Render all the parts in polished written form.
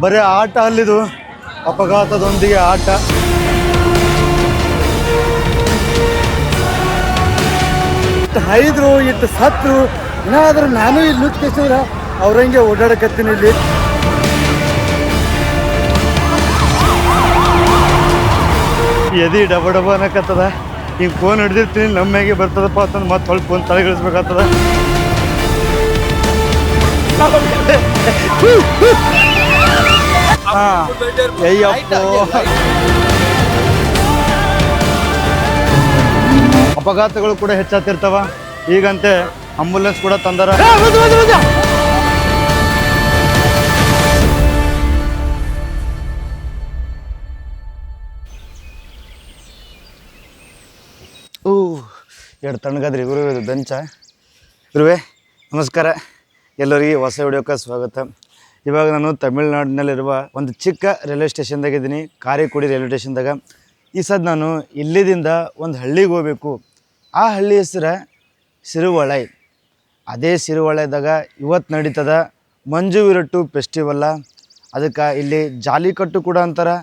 ಬರೀ ಆಟ ಅಲ್ಲಿದು, ಅಪಘಾತದೊಂದಿಗೆ ಆಟ. ಇಟ್ಟು ಹೈದ್ರು, ಇಟ್ಟು ಸತ್ರು, ಏನಾದ್ರೂ ನಾನು ಇಲ್ಲಿ ನುಚ್ಚಿಸಿದ್ರ ಅವ್ರಂಗೆ ಓಡಾಡಕತ್ತೀನಿ ಇಲ್ಲಿ. ಎದಿ ಡಬ ಡಬ ಅನ್ನಕತ್ತದ. ಈಗ ಫೋನ್ ಹಿಡ್ದಿರ್ತೀನಿ, ನಮ್ಮಗೆ ಬರ್ತದಪ್ಪ ಅಂತಂದು ಮತ್ತೆ ಹೊಳ್ಳಿ ಫೋನ್ ತಲೆಗಿಳಿಸ್ಬೇಕಾಗ್ತದ. ಅಪಘಾತಗಳು ಕೂಡ ಹೆಚ್ಚಾಗ್ತಿರ್ತಾವ. ಈಗಂತೆ ಆಂಬುಲೆನ್ಸ್ ಕೂಡ ತಂದಾರ. ಎರಡು ತಣ್ಣಗಾದ್ರಿ ಗುರು, ಇದು ಬೆಂಚ. ಗುರುವೇ ನಮಸ್ಕಾರ, ಎಲ್ಲರಿಗೆ ಹೊಸ ವಿಡಿಯೋಕ್ಕೆ ಸ್ವಾಗತ. ಇವಾಗ ನಾನು ತಮಿಳ್ನಾಡಿನಲ್ಲಿರುವ ಒಂದು ಚಿಕ್ಕ ರೈಲ್ವೆ ಸ್ಟೇಷನ್ದಾಗಿದ್ದೀನಿ, ಕಾರಿಕೋಡಿ ರೈಲ್ವೆ ಸ್ಟೇಷನ್ದಾಗ. ಈ ಸದ್ ನಾನು ಇಲ್ಲಿದಿಂದ ಒಂದು ಹಳ್ಳಿಗೆ ಹೋಗ್ಬೇಕು. ಆ ಹಳ್ಳಿ ಹೆಸರು ಸಿರುವಳೈ. ಅದೇ ಸಿರುವಳೈದಾಗ ಇವತ್ತು ನಡೀತದ ಮಂಜು ವಿರಟ್ಟು ಫೆಸ್ಟಿವಲ್ಲ. ಅದಕ್ಕೆ ಇಲ್ಲಿ ಜಾಲಿಕಟ್ಟು ಕೂಡ ಅಂತಾರೆ.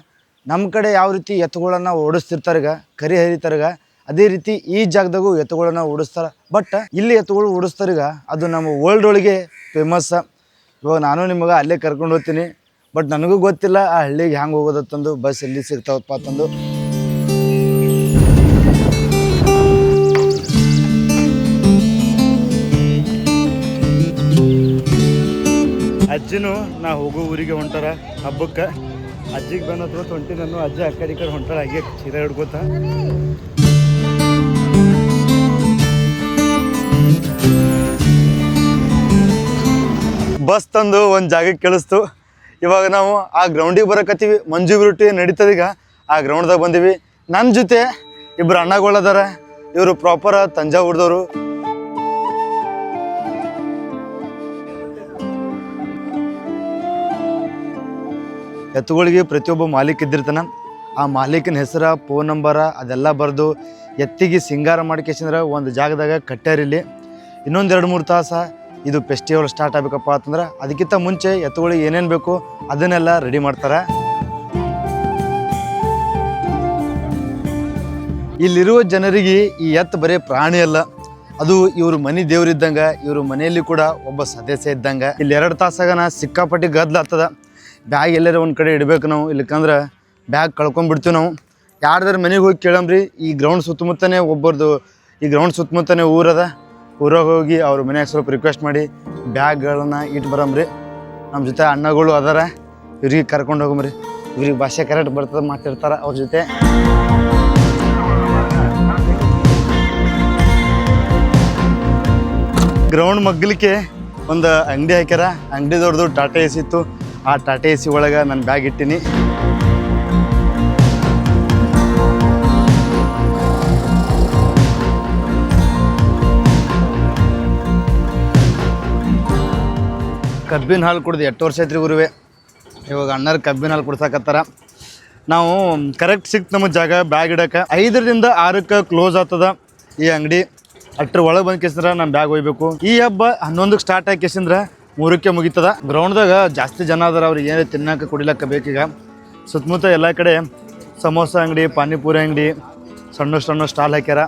ನಮ್ಮ ಕಡೆ ಯಾವ ರೀತಿ ಎತ್ತುಗಳನ್ನು ಓಡಿಸ್ತಿರ್ತಾರೀಗ, ಕರಿ ಹರಿತಾರೀಗ, ಅದೇ ರೀತಿ ಈ ಜಾಗದಾಗೂ ಎತ್ತುಗಳನ್ನ ಓಡಿಸ್ತಾರೆ. ಬಟ್ ಇಲ್ಲಿ ಎತ್ತುಗಳು ಓಡಿಸ್ತಾರೀಗ ಅದು ನಮ್ಮ ವರ್ಲ್ಡ್ ಒಳಗೆ ಫೇಮಸ್. ಇವಾಗ ನಾನು ನಿಮಗೆ ಅಲ್ಲೇ ಕರ್ಕೊಂಡು ಹೋಗ್ತೀನಿ. ಬಟ್ ನನಗೂ ಗೊತ್ತಿಲ್ಲ ಆ ಹಳ್ಳಿಗೆ ಹ್ಯಾಂಗೆ ಹೋಗೋದತ್ತಂದು, ಬಸ್ ಎಲ್ಲಿ ಸಿಗ್ತಾವಪ್ಪ ಅಂತಂದು. ಅಜ್ಜಿನೂ ನಾ ಹೋಗೋ ಊರಿಗೆ ಹೊಂಟಾರ ಹಬ್ಬಕ್ಕೆ. ಅಜ್ಜಿಗೆ ಬಂದ ಹೊಂಟಿ ನಾನು, ಅಜ್ಜಿ ಆ ಕಡೆ ಹೊಂಟಾರ, ಹಾಗೆ ಚೀರ ಹಿಡ್ಕೋತ. ಬಸ್ ತಂದು ಒಂದು ಜಾಗಕ್ಕೆ ಕೇಳಿಸ್ತು. ಇವಾಗ ನಾವು ಆ ಗ್ರೌಂಡಿಗೆ ಬರಕತ್ತೀವಿ. ಮಂಜು ವಿರಟ್ಟು ನಡೀತದೀಗ ಆ ಗ್ರೌಂಡ್ದಾಗ ಬಂದೀವಿ. ನನ್ನ ಜೊತೆ ಇಬ್ಬರು ಅಣ್ಣಗಳದಾರ. ಇವರು ಪ್ರಾಪರ್ ತಂಜಾವೂರ್ದವರು. ಎತ್ತುಗಳಿಗೆ ಪ್ರತಿಯೊಬ್ಬ ಮಾಲೀಕ ಇದ್ದಿರ್ತಾನೆ. ಆ ಮಾಲೀಕನ ಹೆಸರು, ಫೋನ್ ನಂಬರ ಅದೆಲ್ಲ ಬರೆದು ಎತ್ತಿಗೆ ಸಿಂಗಾರ ಮಾಡ್ಕೇಸಂದ್ರೆ ಒಂದು ಜಾಗದಾಗ ಕಟ್ಟ್ಯಾರಿಲ್ಲಿ. ಇನ್ನೊಂದು 2-3 ತಾಸು ಇದು ಫೆಸ್ಟಿವಲ್ ಸ್ಟಾರ್ಟ್ ಆಗಬೇಕಪ್ಪ ಅಂತಂದ್ರೆ ಅದಕ್ಕಿಂತ ಮುಂಚೆ ಎತ್ತುಗಳಿಗೆ ಏನೇನು ಬೇಕು ಅದನ್ನೆಲ್ಲ ರೆಡಿ ಮಾಡ್ತಾರೆ. ಇಲ್ಲಿರುವ ಜನರಿಗೆ ಈ ಎತ್ತು ಬರೀ ಪ್ರಾಣಿ ಅಲ್ಲ, ಅದು ಇವ್ರ ಮನೆ ದೇವ್ರಿದ್ದಂಗೆ, ಇವ್ರ ಮನೆಯಲ್ಲಿ ಕೂಡ ಒಬ್ಬ ಸದಸ್ಯ ಇದ್ದಂಗೆ. ಇಲ್ಲಿ 2 ತಾಸಾಗ ಸಿಕ್ಕಾಪಟ್ಟಿ ಗದ್ದಲಾಗ್ತದ. ಬ್ಯಾಗ್ ಎಲ್ಲರೂ ಒಂದು ಕಡೆ ಇಡಬೇಕು ನಾವು, ಇಲ್ಲಕಂದ್ರೆ ಬ್ಯಾಗ್ ಕಳ್ಕೊಂಡ್ಬಿಡ್ತೀವಿ ನಾವು. ಯಾರ್ದಾರು ಮನೆಗೆ ಹೋಗಿ ಕೇಳಂಬ್ರಿ, ಈ ಗ್ರೌಂಡ್ ಸುತ್ತಮುತ್ತನೇ ಒಬ್ಬರದು, ಈ ಗ್ರೌಂಡ್ ಸುತ್ತಮುತ್ತನೇ ಊರದ, ಊರಾಗ ಹೋಗಿ ಅವ್ರ ಮನ್ಯಾಗ ಸ್ವಲ್ಪ ರಿಕ್ವೆಸ್ಟ್ ಮಾಡಿ ಬ್ಯಾಗ್ಗಳನ್ನ ಇಟ್ಟು ಬರಂಬ್ರಿ. ನಮ್ಮ ಜೊತೆ ಅಣ್ಣಗಳು ಅದಾರ, ಇವ್ರಿಗೆ ಕರ್ಕೊಂಡು ಹೋಗಂಬ್ರಿ. ಇವ್ರಿಗೆ ಭಾಷೆ ಕರೆಕ್ಟ್ ಬರ್ತದೆ, ಮಾತಾಡ್ತಾರ ಅವ್ರ ಜೊತೆ. ಗ್ರೌಂಡ್ ಮಗ್ಗಲಿಕ್ಕೆ ಒಂದು ಅಂಗಡಿ ಹಾಕ್ಯಾರ. ಅಂಗಡಿ ದೊಡ್ಡದು ಟಾಟಾ ಎಸಿ ಇತ್ತು. ಆ ಟಾಟಾ ಎಸಿ ಒಳಗೆ ನಾನು ಬ್ಯಾಗ್ ಇಟ್ಟೀನಿ. ಕಬ್ಬಿನ ಹಾಲು ಕುಡ್ದು 8 ವರ್ಷ ಐತ್ರಿ ಗುರುವೆ. ಇವಾಗ ಅಣ್ಣರು ಕಬ್ಬಿನ ಹಾಲು ಕುಡ್ಸಾಕತ್ತಾರ. ನಾವು ಕರೆಕ್ಟ್ ಸಿಕ್ತು ನಮಗೆ ಜಾಗ ಬ್ಯಾಗ್ ಇಡಕ್ಕೆ. 5ರಿಂದ 6ಕ್ಕೆ ಕ್ಲೋಸ್ ಆಗ್ತದ ಈ ಅಂಗಡಿ. ಅಟ್ರ ಒಳಗೆ ಬಂದು ಕೇಸಿದ್ರೆ ನಮ್ಮ ಬ್ಯಾಗ್ ಒಯ್ಬೇಕು. ಈ ಹಬ್ಬ 11ಕ್ಕೆ ಸ್ಟಾರ್ಟ್ ಆಗಿ ಕೇಸಿಂದ್ರೆ 3ಕ್ಕೆ ಮುಗಿತದ. ಗ್ರೌಂಡ್ದಾಗ ಜಾಸ್ತಿ ಜನ ಅದಾರ, ಅವ್ರಿಗೆ ಏನೇ ತಿನ್ನಕ್ಕೆ ಕುಡಿಲಕ್ಕೆ ಬೇಕೀಗ. ಸುತ್ತಮುತ್ತ ಎಲ್ಲ ಕಡೆ ಸಮೋಸ ಅಂಗಡಿ, ಪಾನಿಪುರಿ ಅಂಗಡಿ, ಸಣ್ಣ ಸಣ್ಣ ಸ್ಟಾಲ್ ಹಾಕ್ಯಾರ.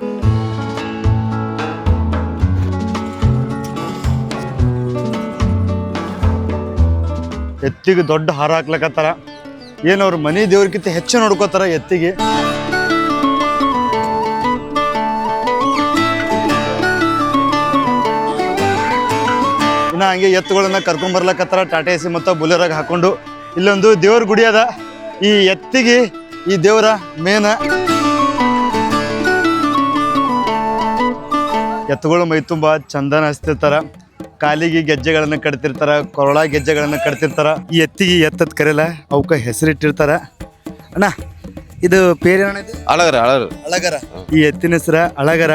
ಎತ್ತಿಗೆ ದೊಡ್ಡ ಹಾರ ಹಾಕ್ಲಕತ್ತಾರ. ಏನು ಅವ್ರ ಮನೆ ದೇವ್ರಿಗಿಂತ ಹೆಚ್ಚು ನೋಡ್ಕೋತಾರ ಎತ್ತಿಗೆ. ಇನ್ನು ಹಂಗೆ ಎತ್ತುಗಳನ್ನ ಕರ್ಕೊಂಬರ್ಲಕತ್ತಾರ ಟಾಟಾ ಎಸಿ ಮತ್ತು ಬುಲೆರಾಗ ಹಾಕೊಂಡು. ಇಲ್ಲೊಂದು ದೇವ್ರ ಗುಡಿ ಅದ. ಈ ಎತ್ತಿಗೆ ಈ ದೇವರ ಮೇನ. ಎತ್ತುಗಳು ಮೈ ತುಂಬ ಚಂದನ ಹಚ್ತಿರ್ತಾರ, ಕಾಲಿಗೆ ಗೆಜ್ಜೆಗಳನ್ನ ಕಟ್ತಿರ್ತಾರ, ಕೊರಳ ಗೆಜ್ಜೆಗಳನ್ನ ಕಟ್ತಿರ್ತಾರ. ಈ ಎತ್ತಿಗೆ ಎತ್ತದ ಕರೆಯಲ್ಲ ಅವಕ್ಕೆ ಹೆಸರಿಟ್ಟಿರ್ತಾರ. ಅಣ್ಣ ಇದು ಪೇರು ಏನಿದೆ? ಅಳಗರ. ಅಳಗರ. ಈ ಎತ್ತಿನ ಹೆಸರ ಅಳಗರ.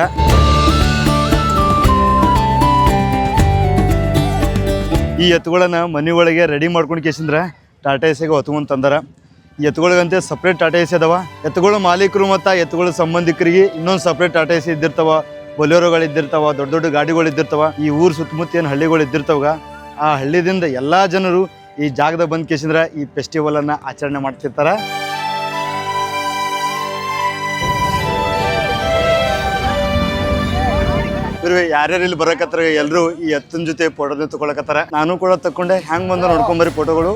ಈ ಎತ್ತುಗಳನ್ನ ಮನೆ ಒಳಗೆ ರೆಡಿ ಮಾಡ್ಕೊಂಡು ಕೇಸಿಂದ್ರೆ ಟಾಟಾ ಎಸಿಗೆ ಹೊತ್ಕೊಂಡು ತಂದಾರ. ಈ ಎತ್ತುಗಳಿಗಂತೆ ಸಪ್ರೇಟ್ ಟಾಟಾ ಎಸಿ ಅದಾವ. ಎತ್ತುಗಳ ಮಾಲೀಕರು ಮತ್ತು ಎತ್ತುಗಳ ಸಂಬಂಧಿಕರಿಗೆ ಇನ್ನೊಂದು ಸಪ್ರೇಟ್ ಟಾಟಾ ಎಸಿ ಇದ್ದಿರ್ತಾವ. ಬೊಲೆರೋಗಳು ಇದ್ದಿರ್ತಾವ, ದೊಡ್ಡ ದೊಡ್ಡ ಗಾಡಿಗಳು ಇದ್ದಿರ್ತಾವ. ಈ ಊರು ಸುತ್ತಮುತ್ತ ಏನು ಹಳ್ಳಿಗಳು ಇದ್ದಿರ್ತಾವ, ಆ ಹಳ್ಳಿದಿಂದ ಎಲ್ಲ ಜನರು ಈ ಜಾಗದಾಗ ಬಂದು ಕೇಸಿಂದ್ರೆ ಈ ಫೆಸ್ಟಿವಲನ್ನು ಆಚರಣೆ ಮಾಡ್ತಿರ್ತಾರೆ. ಯಾರ್ಯಾರು ಇಲ್ಲಿ ಬರಕತ್ತಾರ ಎಲ್ಲರೂ ಈ ಎತ್ತಿನ ಜೊತೆ ಫೋಟೋನ ತಗೊಳಕತ್ತಾರ. ನಾನು ಕೂಡ ತಕೊಂಡೆ. ಹ್ಯಾಂಗ್ ಬಂದ ನೋಡ್ಕೊಂಬರಿ ಫೋಟೋಗಳು.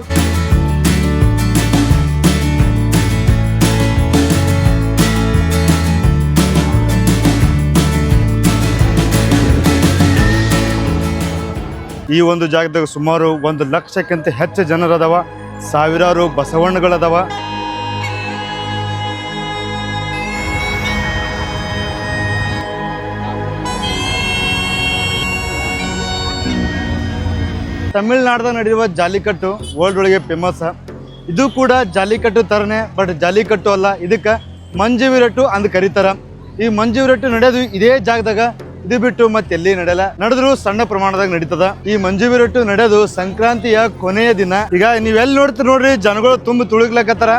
ಈ ಒಂದು ಜಾಗದಾಗ ಸುಮಾರು 1 ಲಕ್ಷಕ್ಕಿಂತ ಹೆಚ್ಚು ಜನರದವ, ಸಾವಿರಾರು ಬಸವಣ್ಣಗಳದವ. ತಮಿಳ್ನಾಡ್ದಾಗ ನಡೆಯುವ ಜಾಲಿಕಟ್ಟು ವರ್ಲ್ಡ್ ಒಳಗೆ ಫೇಮಸ್. ಇದು ಕೂಡ ಜಾಲಿಕಟ್ಟು ಥರನೇ, ಬಟ್ ಜಾಲಿಕಟ್ಟು ಅಲ್ಲ, ಇದಕ್ಕೆ ಮಂಜುವಿರಟ್ಟು ಅಂದ್ ಕರೀತಾರ. ಈ ಮಂಜುವಿರಟ್ಟು ನಡೆಯೋದು ಇದೇ ಜಾಗದಾಗ, ಇದು ಬಿಟ್ಟು ಮತ್ತೆ ಎಲ್ಲಿ ನಡೆಯಲ್ಲ. ನಡೆದ್ರು ಸಣ್ಣ ಪ್ರಮಾಣದಾಗ ನಡೀತದ. ಈ ಮಂಜುವಿರಟ್ಟು ನಡೆಯೋದು ಸಂಕ್ರಾಂತಿಯ ಕೊನೆಯ ದಿನ. ಈಗ ನೀವೆಲ್ಲಿ ನೋಡ್ತೀರಿ ನೋಡ್ರಿ, ಜನಗಳು ತುಂಬಿ ತುಳುಕ್ಲಕತ್ತಾರ.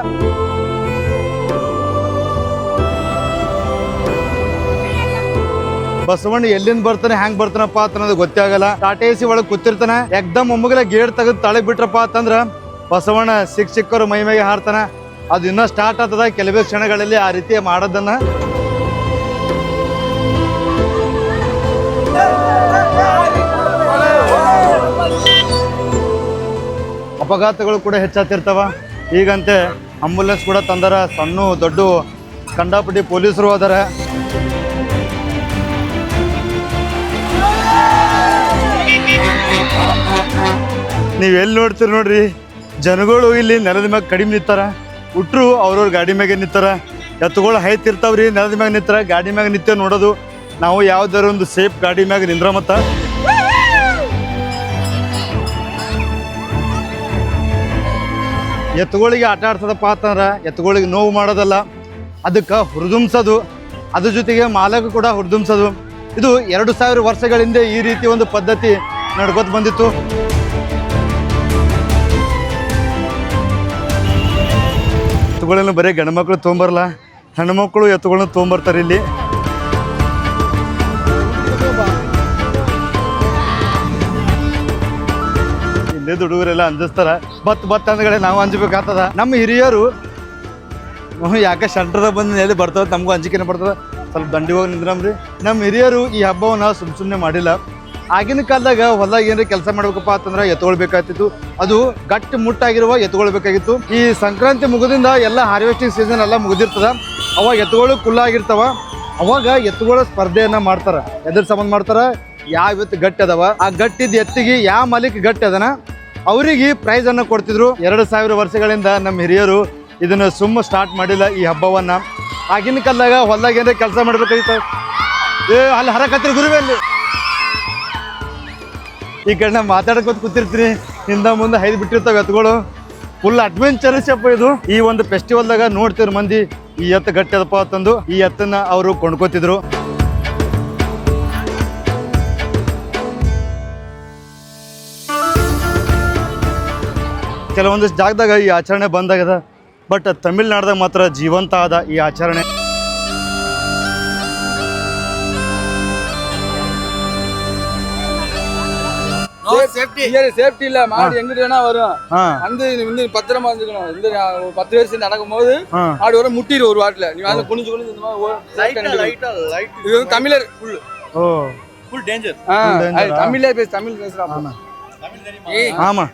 ಬಸವಣ್ಣ ಎಲ್ಲಿಂದ ಬರ್ತಾನೆ, ಹೆಂಗ್ ಬರ್ತಾನಪ್ಪ ಅನ್ನೋದು ಗೊತ್ತೇ ಆಗಲ್ಲ. ಟಾಟಾ ಎಸಿ ಒಳಗೆ ಕೂತಿರ್ತಾನೆ, ಎಕ್ದಮ್ ಒಮ್ಮಗಲ ಗೇಟ್ ತೆಗೆದು ತಳಗ್ ಬಿಟ್ರಪ್ಪ ಅಂತಂದ್ರ ಬಸವಣ್ಣ ಸಿಕ್ಕರು ಮೈಮೇಗೆ ಹಾರ್ತಾನ. ಅದು ಇನ್ನೂ ಸ್ಟಾರ್ಟ್ ಆಗ್ತದ ಕೆಲವೇ ಕ್ಷಣಗಳಲ್ಲಿ ಆ ರೀತಿ ಮಾಡೋದನ್ನ. ಅಪಘಾತಗಳು ಕೂಡ ಹೆಚ್ಚಾಗ್ತಿರ್ತಾವ. ಈಗಂತೆ ಆಂಬುಲೆನ್ಸ್ ಕೂಡ ತಂದಾರ, ಸಣ್ಣ ದೊಡ್ಡ ಕಂಡಾಪಟ್ಟಿ ಪೊಲೀಸರು ಅದಾರ. ನೀವೆಲ್ಲಿ ನೋಡ್ತೀರಿ ನೋಡ್ರಿ, ಜನಗಳು ಇಲ್ಲಿ ನೆಲದ ಮ್ಯಾಗ ಕಡಿಮೆ ನಿಂತಾರ. ಉಟ್ರು ಅವ್ರವ್ರ ಗಾಡಿ ಮ್ಯಾಗೆ ನಿಂತಾರ. ಎತ್ತುಗಳು ಹೈತಿರ್ತಾವ್ರಿ, ನೆಲದ ಮ್ಯಾಗ ನಿಂತಾರ, ಗಾಡಿ ಮ್ಯಾಗ ನಿಂತ ನೋಡೋದು. ನಾವು ಯಾವ್ದಾರ ಒಂದು ಸೇಫ್ ಗಾಡಿ ಮ್ಯಾಗ ನಿಂದ್ರ ಮತ್ತ. ಎತ್ತುಗಳಿಗೆ ಆಟ ಆಡ್ಸೋದಪ್ಪ ಅಂತಂದ್ರೆ ಎತ್ತುಗಳಿಗೆ ನೋವು ಮಾಡೋದಲ್ಲ, ಅದಕ್ಕೆ ಹುರಿದುಂಬಿಸೋದು, ಅದ್ರ ಜೊತೆಗೆ ಮಾಲಕ ಕೂಡ ಹುರಿದುಂಬಿಸೋದು. ಇದು 2000 ವರ್ಷಗಳ ಹಿಂದೆ ಈ ರೀತಿ ಒಂದು ಪದ್ಧತಿ ನಡ್ಕೊತ ಬಂದಿತ್ತು. ಎತ್ತುಗಳನ್ನು ಬರೀ ಗಂಡು ಮಕ್ಕಳು ತೊಗೊಂಬರಲ್ಲ, ಹೆಣ್ಣು ಮಕ್ಕಳು ಎತ್ತುಗಳನ್ನ ತೊಗೊಂಬರ್ತಾರೆ ಇಲ್ಲಿ. ಇಲ್ಲೇ ಹುಡುಗರೆಲ್ಲ ಅಂಜಿಸ್ತಾರ. ಬತ್ ಅಂದ್ಗಳೇ ನಾವು ಅಂಜಬೇಕಾಗ್ತದ. ನಮ್ಮ ಹಿರಿಯರು ಯಾಕೆ ಶಂಟ್ರದ ಬಂದು ಎಲ್ಲಿ ಬರ್ತದ, ನಮಗೂ ಅಂಜಿಕೆನೆ ಬರ್ತದ. ಸ್ವಲ್ಪ ದಂಡಿ ಹೋಗಿ ನಿಂದ್ರಮ್ರಿ. ನಮ್ಮ ಹಿರಿಯರು ಈ ಹಬ್ಬವನ್ನ ಸುಮ್ಮನೆ ಮಾಡಿಲ್ಲ. ಆಗಿನ ಕಾಲದಾಗ ಹೊಲದಾಗ ಏನಾರ ಕೆಲಸ ಮಾಡ್ಬೇಕಪ್ಪ ಅಂತಂದ್ರೆ ಎತ್ಕೊಳ್ಬೇಕಾಗ್ತಿತ್ತು. ಅದು ಗಟ್ಟಿ ಮುಟ್ಟಾಗಿರುವ ಎತ್ಕೊಳ್ಬೇಕಾಗಿತ್ತು. ಈ ಸಂಕ್ರಾಂತಿ ಮುಗಿದಿಂದ ಎಲ್ಲ ಹಾರ್ವೆಸ್ಟಿಂಗ್ ಸೀಸನ್ ಎಲ್ಲ ಮುಗಿದಿರ್ತದ. ಅವಾಗ ಎತ್ತುಗಳು ಕುಲ್ಲಾಗಿರ್ತಾವ. ಅವಾಗ ಎತ್ತುಗಳ ಸ್ಪರ್ಧೆಯನ್ನ ಮಾಡ್ತಾರ. ಎದ್ರ ಸಂಬಂಧ ಮಾಡ್ತಾರ, ಯಾವ ಎತ್ತು ಗಟ್ಟಿ ಅದಾವ, ಆ ಗಟ್ಟಿದ ಎತ್ತಿಗೆ ಯಾವ ಮಾಲೀಕ ಗಟ್ಟಿ ಅದನ ಅವ್ರಿಗೆ ಪ್ರೈಸ್ ಅನ್ನ ಕೊಡ್ತಿದ್ರು. 2000 ವರ್ಷಗಳಿಂದ ನಮ್ಮ ಹಿರಿಯರು ಇದನ್ನ ಸ್ಟಾರ್ಟ್ ಮಾಡಿಲ್ಲ ಈ ಹಬ್ಬವನ್ನ. ಆಗಿನ ಕಾಲದಾಗ ಹೊಲದಾಗ ಏನಾರ ಕೆಲಸ ಮಾಡ್ಬೇಕಾಗಿತ್ತು. ಅಲ್ಲಿ ಹರಕತ್ತಿರ ಗುರುವೆ, ಅಲ್ಲಿ ಈ ಕಡೆ ನಾ ಮಾತಾಡ್ಕೊತ ಕೂತಿರ್ತೀನಿ, ಹಿಂದ ಮುಂದೆ ಹೈದು ಬಿಟ್ಟಿರ್ತಾವೆ ಎತ್ತುಗಳು. ಫುಲ್ ಅಡ್ವೆಂಚರಸ್ ಅಪ್ಪ ಇದು. ಈ ಒಂದು ಫೆಸ್ಟಿವಲ್ದಾಗ ನೋಡ್ತಿದ್ರು ಮಂದಿ ಈ ಎತ್ತು ಗಟ್ಟಿ ಅದಪ್ಪ ಅಂತಂದು ಈ ಎತ್ತನ್ನ ಅವರು ಕೊಂಡ್ಕೋತಿದ್ರು. ಕೆಲವೊಂದಿಷ್ಟು ಜಾಗದಾಗ ಈ ಆಚರಣೆ ಬಂದಾಗದ, ಬಟ್ ತಮಿಳ್ನಾಡ್ದಾಗ ಮಾತ್ರ ಜೀವಂತ ಆದ ಈ ಆಚರಣೆ. சேஃப்டி இல்ல, மாடு எங்கிட்டு வேணா வரும். வந்து பத்திரமா இருந்துக்கணும். இந்த 10 வருஷம் நடக்கும் போது மாடு வர முட்டிடு ஒரு வாட்டில. நீ வந்து குனிஞ்சு குனிஞ்சு இந்த மாதிரி இது வந்து தமிழர் ஃபுல் டேஞ்சர். தமிழ்ல பேசுறாங்க. ஆமா,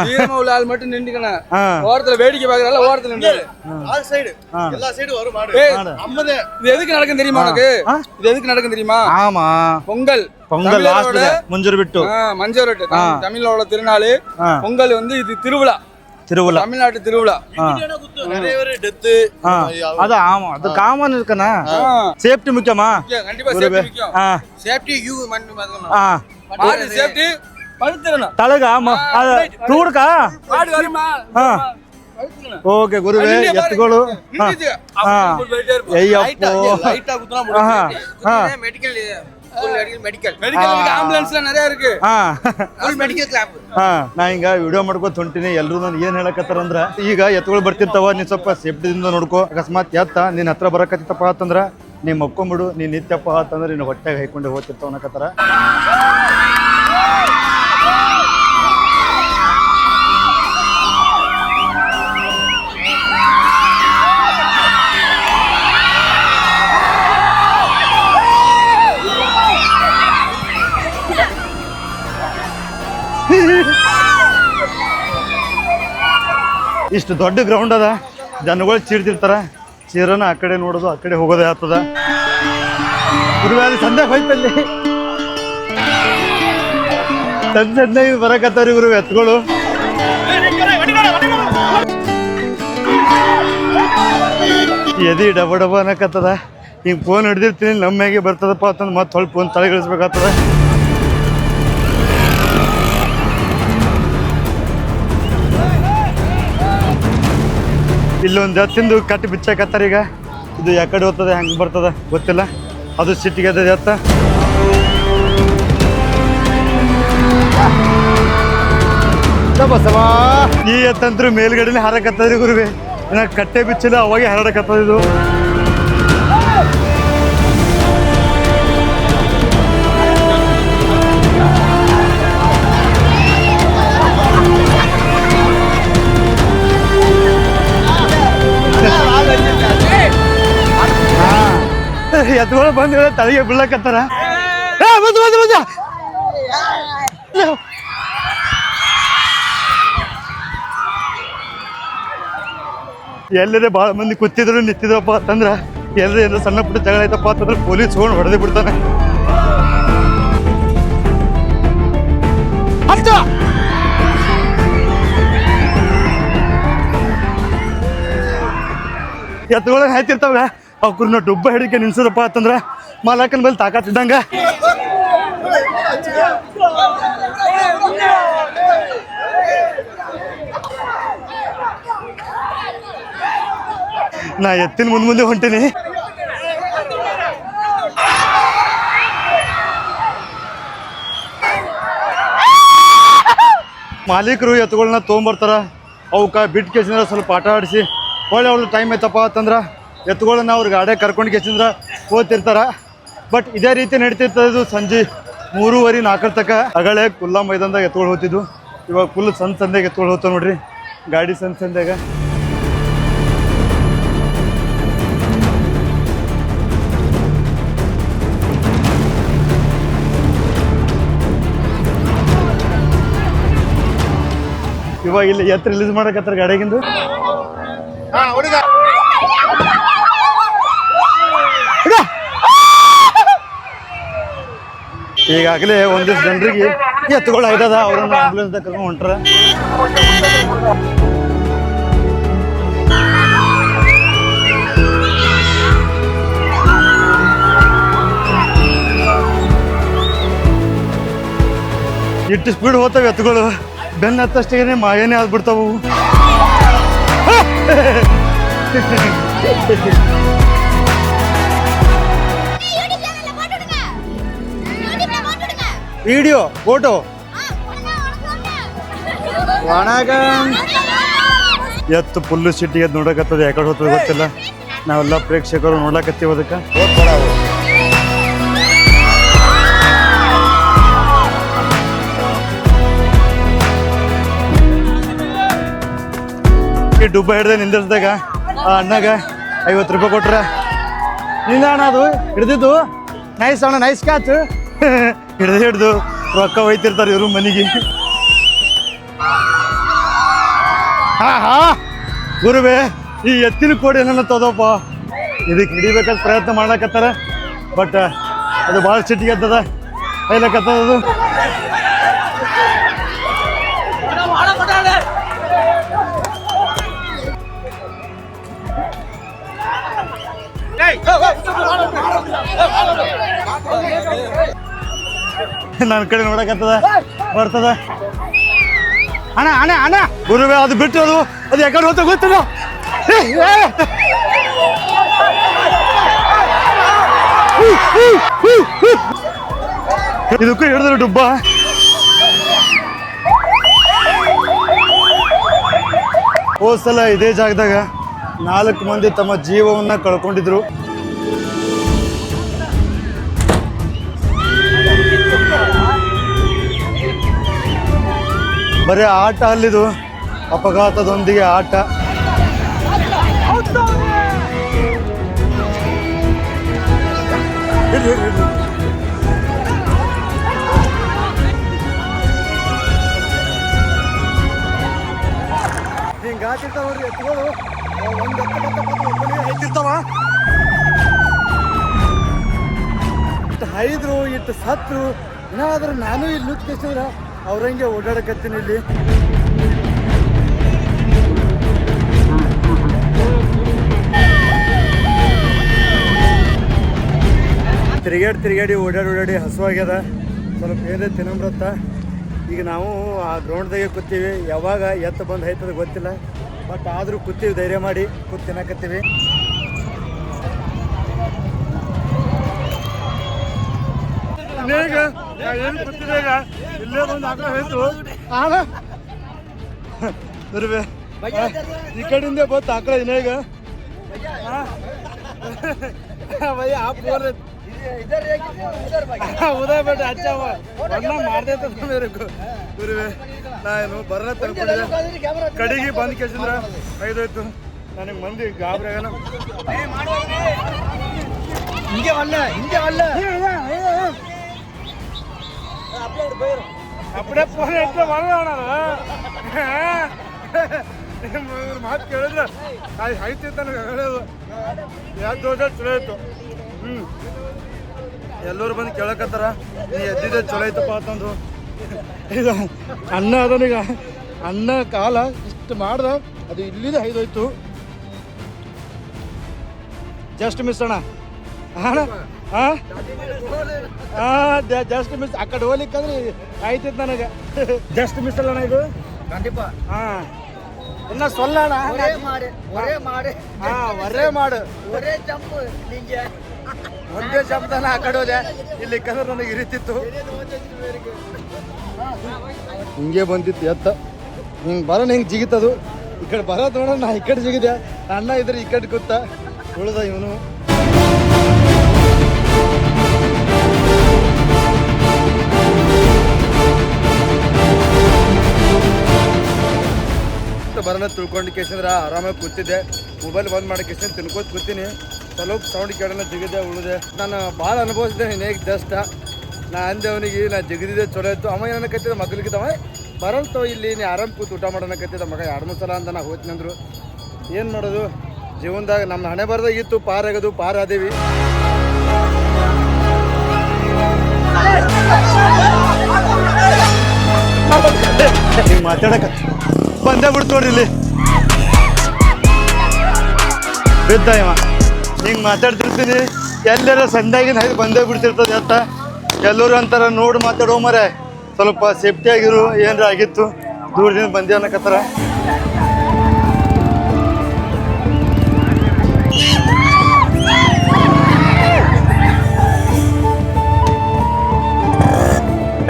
வீரமா உள்ள ஆள் மட்டும் நின்னுக்கணும். ஓரத்துல வேடிக்கை பாக்குறால ஓரத்துல நின்று ஆல் சைடு எல்லா சைடு வரும் மாடு. இது எதுக்கு நடக்கும் தெரியுமா உனக்கு? இது எதுக்கு நடக்கும் தெரியுமா? ஆமா, பொங்கல் லாஸ்ட்ல மஞ்சூர் விட்டு மஞ்சூரட்டு தமிழோட திருநாள் பொங்கல் வந்து இது திருவிழா. தமிழ்நாட்டு திருவிழா. நிறைய பேர் டெத் அது. ஆமா, அது காமன் இருக்குனா. சேஃப்டி முக்கியமா? கண்டிப்பா சேஃப்டி முக்கியம். சேஃப்டி யூ மண்ணு பாரு, சேஃப்டி படுத்துறணும் தலக. ஆமா, அது தூடுக்கா மாடு வருமா? ಓಕೆ ಗುರುವೆ, ಎತ್ತುಗಳು லைட்டா குத்துனா முடியும். மெடிக்கல் ಆಂಬುಲೆನ್ಸ್ நிறைய இருக்கு. ನಾ ಹಿಂಗ ವಿಡಿಯೋ ಮಾಡ್ಕೋತ ಹೊಂಟಿನಿ. ಎಲ್ರು ನಾನು ಏನ್ ಹೇಳಕತ್ತಾರಂದ್ರ, ಈಗ ಎತ್ತುಗಳು ಬರ್ತಿರ್ತಾವ, ನೀನ್ ಸ್ವಲ್ಪ ಸೇಫ್ಟಿದಿಂದ ನೋಡ್ಕೋ. ಅಕಸ್ಮಾತ್ ಎತ್ತ ನಿನ್ ಹತ್ರ ಬರಕತ್ತಿತ್ತಪ್ಪ ಅಂತಂದ್ರ ನೀ ಮಕ್ಕೊಂಬಿಡು. ನೀನ್ ನಿತ್ಯಪ್ಪ ಅಂತಂದ್ರೆ ನೀನು ಹೊಟ್ಟೆಗೆ ಹೈಕೊಂಡು ಹೋಗ್ತಿರ್ತಾವ ಅನ್ನಕತ್ತಾರ. ಇಷ್ಟು ದೊಡ್ಡ ಗ್ರೌಂಡ್ ಅದ, ಜನಗಳು ಚೀರ್ತಿರ್ತಾರ, ಚೀರನ ಆ ಕಡೆ ನೋಡೋದು ಆ ಕಡೆ ಹೋಗೋದೇ ಆಗ್ತದ. ಗುರುವೆ ಅಲ್ಲಿ ಸಂಧ್ಯಾಗ ಹೋಯ್ತಲ್ಲಿ ಸಂಜೆ ಬರಕತ್ತಾವ್ರಿ ಗುರುವೆ ಎತ್ಗಳು. ಎದಿ ಡಬ ಡಬ ಅನ್ನಕತ್ತದ. ಹಿಂಗೆ ಫೋನ್ ಹಿಡ್ದಿರ್ತೀನಿ ನಮ್ಮ್ಯಾಗೆ ಬರ್ತದಪ್ಪ ಅಂತಂದು ಮತ್ತೆ ಹೊಳ್ ಫೋನ್ ತಲೆಗಿಳಿಸ್ಬೇಕಾಗ್ತದ. ಇಲ್ಲೊಂದು ಎತ್ತಿಂದು ಕಟ್ಟಿ ಬಿಚ್ಚಾಕತ್ತಾರ. ಈಗ ಇದು ಯಾಕಡೆ ಹೋಗ್ತದೆ ಹೆಂಗೆ ಬರ್ತದ ಗೊತ್ತಿಲ್ಲ. ಅದು ಸಿಟ್ಟಿಗೆ ಅದ ಎತ್ತ. ಬಸವಾ ಈ ಎತ್ತಂತ್ರು ಮೇಲ್ಗಡೆನೆ ಹಾರಕತ್ತದ್ರಿ ಗುರುವೆ. ಇನ್ನ ಕಟ್ಟೆ ಬಿಚ್ಚಿಲ್ಲ ಅವಾಗೆ ಹರಡಕತ್ತದ ಇದು. ಎತ್ಗಳು ಬಂದ ತಲೆಗೆ ಬೀಳಕತ್ತಾರ. ಎಲ್ಲರೇ ಭಾಳ ಮಂದಿ ಕೂತಿದ್ರು ನಿಂತಿದ್ರಪ್ಪ ಅಂತಂದ್ರ ಎಲ್ಲರೂ ಏನೋ ಸಣ್ಣ ಪುಟ್ಟ ಜಗಳ ಆಯ್ತಪ್ಪ ಅಂತಂದ್ರೆ ಪೊಲೀಸ್ ಹೋಗಿ ಹೊಡೆದೇ ಬಿಡ್ತಾನೆ. ಎತ್ತುಗಳ ಹಾಯ್ತಿರ್ತಾವ ಅವ್ರನ್ನ ಡುಬ್ಬ ಹಿಡಿಕೆ ನಿಲ್ಸದಪ್ಪ ಅಂತಂದ್ರ ಮಾಲಕನ ಮೇಲೆ ತಾಕಾತಿದ್ದಂಗ. ನಾ ಎತ್ತಿನ ಮುಂದೆ ಹೊಂಟೀನಿ. ಮಾಲೀಕರು ಎತ್ತುಗಳನ್ನ ತೊಗೊಂಬರ್ತಾರ, ಅವಕ್ಕೆ ಬಿಟ್ಟು ಕೇಸಿಂದ್ರ ಸ್ವಲ್ಪ ಆಟ ಆಡಿಸಿ ಒಳ್ಳೆ ಒಳ್ಳೆ ಟೈಮ್ ಐತಪ್ಪ ಅಂತಂದ್ರೆ ಎತ್ತುಗಳನ್ನ ಅವ್ರ ಗಾಡಿ ಕರ್ಕೊಂಡು ಕೇಸಿಂದ್ರ ಹೋಗ್ತಿರ್ತಾರ. ಬಟ್ ಇದೇ ರೀತಿ ನಡೀತಿರ್ತದೆ. ಇದು ಸಂಜೆ 3:30-4 ತನಕ. ಅಗಳೇ ಕುಲ್ಲ ಮೈದಾನದಾಗ ಎತ್ತುಗಳು ಹೋಗ್ತಿದ್ವು. ಇವಾಗ ಫುಲ್ ಸಂದಾಗ ಎತ್ತುಗಳು ಹೋಗ್ತಾವ ನೋಡ್ರಿ, ಗಾಡಿ ಸಂದಾಗ. ಇವಾಗ ಇಲ್ಲಿ ಎತ್ತ ರಿಲೀಸ್ ಮಾಡಕತ್ತಾರ ಗಾಡಿಗಿಂದು. ಈಗಾಗಲೇ ಒಂದಿಷ್ಟು ಜನರಿಗೆ ಎತ್ತುಗಳು ಆಯ್ತದ, ಅವ್ರನ್ನ ಆಂಬುಲೆನ್ಸ್ ಕರ್ಕೊಂಡು ಹೊಂಟ್ರ. ಇಟ್ಟು ಸ್ಪೀಡ್ ಹೋಗ್ತಾವೆ ಎತ್ತುಗಳು, ಬೆನ್ನ ಹತ್ತಷ್ಟೇ ಮಾಯನೇ ಆಗ್ಬಿಡ್ತಾವು. ವಿಡಿಯೋ ಫೋಟೋ ಎತ್ತು ಫುಲ್ಲು ಸಿಟ್ಟಿಗೆ ನೋಡಕತ್ತದ, ಯಾಕಡೆ ಹೋಗ್ತದೆ ಗೊತ್ತಿಲ್ಲ. ನಾವೆಲ್ಲ ಪ್ರೇಕ್ಷಕರು ನೋಡ್ಲಕತ್ತೀವಿ ಅದಕ್ಕೆ. ಈ ಡುಬ್ಬ ಹಿಡ್ದೆ ನಿಂದಿರ್ಸ್ದಾಗ ಆ ಅಣ್ಣಗ 50 ರೂಪಾಯಿ ಕೊಟ್ರ. ನಿಂದ ಅಣ್ಣ ಅದು ಹಿಡ್ದಿದ್ದು ನೈಸ್ ಅಣ್ಣ, ನೈಸ್ ಕ್ಯಾಚ್. ಹಿಡ್ದು ರೊಕ್ಕ ಒಯ್ತಿರ್ತಾರೆ ಇವರು ಮನೆಗೆ. ಹಾ ಗುರುವೆ, ಈ ಎತ್ತಿನ ಕೋಡಿ ಏನನ್ನ ತೋದಪ್ಪ, ಇದಕ್ಕೆ ಹಿಡಿಬೇಕಂತ ಪ್ರಯತ್ನ ಮಾಡಕತ್ತಾರ. ಬಟ್ ಅದು ಭಾಳ ಸಿಟ್ಟಿಗೆ ಎತ್ತದ, ಕೈಲಕತ್ತದ ಅದು. ನನ್ನ ಕಡೆ ನೋಡಕತ್ತದ, ಬರ್ತದ. ಅಣ್ಣ ಅಣ್ಣ ಅಣ್ಣ ಗುರುವೆ, ಅದು ಬಿಟ್ಟು ಅದು ಯಾಕಡೆ ಹೋಗ್ತಾ ಗೊತ್ತಿಲ್ಲ. ಇದಕ್ಕೂ ಹಿಡಿದ್ರು ಡುಬ್ಬ. ಹೋದ್ಸಲ ಇದೇ ಜಾಗದಾಗ 4 ಮಂದಿ ತಮ್ಮ ಜೀವವನ್ನ ಕಳ್ಕೊಂಡಿದ್ರು. ಬರೀ ಆಟ ಅಲ್ಲಿದು, ಅಪಘಾತದೊಂದಿಗೆ ಆಟ. ಹಿಂಗೆ ಹಾಕಿರ್ತಾವ ನೋಡ್ರಿ ಎತ್ತುಗಳು ಒಂದು ಒಬ್ಬನೇ ಹೈತಿರ್ತಾವ ಇಟ್ಟು ಹೈದ್ರು ಇಟ್ಟು ಸತ್ರು ಏನಾದ್ರೂ ನಾನು ಇಲ್ಲಿ ನುಚ್ಚಿಸಿದ್ರೆ ಅವ್ರಂಗೆ ಓಡಾಡಕತ್ತೀನಿ ಇಲ್ಲಿ ತಿರುಗಾಡಿ ಓಡಾಡಿ ಹಸುವಾಗ್ಯದ ಸ್ವಲ್ಪ ಏನೇ ತಿನ್ನಂಬರತ್ತ ಈಗ ನಾವು ಆ ಗ್ರೌಂಡ್ದಾಗೆ ಕೂತೀವಿ ಯಾವಾಗ ಎತ್ತು ಬಂದು ಹೈತದ ಗೊತ್ತಿಲ್ಲ ಬಟ್ ಆದರೂ ಕೂತೀವಿ ಧೈರ್ಯ ಮಾಡಿ ಕೂತ್ ತಿನ್ನಕತ್ತೀವಿ ಏನು ಕೂತಿದೆ ಈಗ ಇಲ್ಲೇ ಬಂದು ಆಕಳ ಹೋಯ್ತು ಈ ಕಡೆಯಿಂದ ಬಂತು ಆಕಳ ಇನ್ನೇಗ भैया आप बोल रहे उदय बेटे अच्छा हुआ वरना मार देते थे मेरे को ನಾನು ಬರಲ್ಲ ತಂದ್ಕೊಂಡಿದ್ದೆ ಕಡೆಗೆ ಬಂದು ಕೇಳಿದ್ರ ಐದೋಯ್ತು ನನಗೆ ಮಂದಿ ಗಾಬರಿ ಆಗಲ್ಲ ಹಿಂಗೆ ಅಲ್ಲ ಅಪ್ಪಡೆ ಫೋನ್ ಎಷ್ಟೋ ಬರೋಣ ಮಾತು ಕೇಳಿದ್ರೆ ಐತಿತ್ತು ನನಗೆ ಹೇಳೋದು ಯಾವ್ದು ಹೋದ್ರೆ ಚಲೋ ಇತ್ತು ಎಲ್ಲರೂ ಬಂದು ಕೇಳಕತ್ತಾರ ನೀ ಎದ್ದಿದ್ದೆ ಚಲೋ ಐತಪ್ಪ ಅಂತಂದು ಈಗ ಅನ್ನ ಅದನೀಗ ಅನ್ನ ಕಾಲ ಇಷ್ಟು ಮಾಡ್ದ ಅದು ಇಲ್ಲಿದೆ ಐದೋಯ್ತು ಜಸ್ಟ್ ಮಿಸ್ ಅಣ್ಣ ಜಸ್ಟ್ ಮಿಸ್ ಆ ಕಡೆ ಹೋಗ್ಲಿಕ್ಕಂದ್ರೆ ಆಯ್ತಿತ್ತು ನನಗೆ ಜಸ್ಟ್ ಮಿಸ್ ಅಲ್ಲ ಅಣ್ಣ ಇದು ಖಂಡಿತ ಇನ್ನ ಸೊಲ್ಲಣ ಒರೇ ಮಾಡು ಒಂದೇ ಜಂಪ್ದಾನ ಆ ಕಡೆ ಹೋದೆ ಇಲ್ಲಿ ಕಲರ್ ನನಗೆ ಇರಿತಿತ್ತು ಹಿಂಗೆ ಬಂದಿತ್ತು ಎತ್ತ ಹಿಂಗೆ ಬರೋಣ ಹಿಂಗೆ ಜಿಗಿತದು ಈ ಕಡೆ ಬರೋದು ನೋಡೋಣ ನಾ ಈ ಕಡೆ ಜಿಗಿದೆ ಅಣ್ಣ ಇದ್ರೆ ಈ ಕಡೆ ಕೂತ ಉಳ್ದ ಇವನು ಬರೋಣ ತಿಳ್ಕೊಂಡು ಕೇಸಂದ್ರೆ ಆರಾಮಾಗಿ ಕೂತಿದ್ದೆ ಮೊಬೈಲ್ ಬಂದ್ ಮಾಡಿ ಕೇಸನ್ ತಿನ್ಕೋತ ಕೂತೀನಿ ಸ್ವಲ್ಪ ಸೌಂಡ್ ಕೇಳೋಣ ಜಿಗಿದೆ ಉಳಿದೆ ನಾನು ಭಾಳ ಅನುಭವಿಸಿದೆ ಹೇಗೆ ಜಸ್ಟ್ ನಾ ಅಂದೆ ಅವನಿಗೆ ನಾ ಜಿಗಿದಿದ್ದೆ ಚಲೋ ಇತ್ತು ಅವ ಏನಕತ್ತಿದ್ದ ಮಕ್ಕಳಿಗಿದ್ದವ ಬರಲ್ತವ ಇಲ್ಲಿ ನೀ ಆರಾಮ್ ಕೂತು ಊಟ ಮಾಡೋಣಕತ್ತಿದ್ದ ಮಗ 2-3 ಸಲ ಅಂತ ನಾ ಹೋಗ್ತಿನಂದ್ರು ಏನು ಮಾಡೋದು ಜೀವನದಾಗ ನಮ್ಮ ಹಣೆ ಬರ್ದಾಗಿತ್ತು ಪಾರಾಗೋದು ಪಾರಾದೇವಿ ಹಿಂಗೆ ಮಾತಾಡಕ ಬಂದೇ ಬಿಡ್ತು ನೋಡ್ರಿ ಇಲ್ಲಿ ಬಿದ್ದ ಇವ ಹಿಂಗೆ ಮಾತಾಡ್ತಿರ್ತೀನಿ ಎಲ್ಲರ ಸಂದಾಗಿನ ಹಾಗೆ ಬಂದೇ ಬಿಡ್ತಿರ್ತದೆ ಅಂತ ಎಲ್ಲರೂ ಅಂತಾರ ನೋಡಿ ಮಾತಾಡೋ ಮರೆ ಸ್ವಲ್ಪ ಸೇಫ್ಟಿ ಆಗಿರು ಏನಾರ ಆಗಿತ್ತು ದೂರದಿಂದ ಬಂದೆ ಅನ್ನಕತ್ತಾರ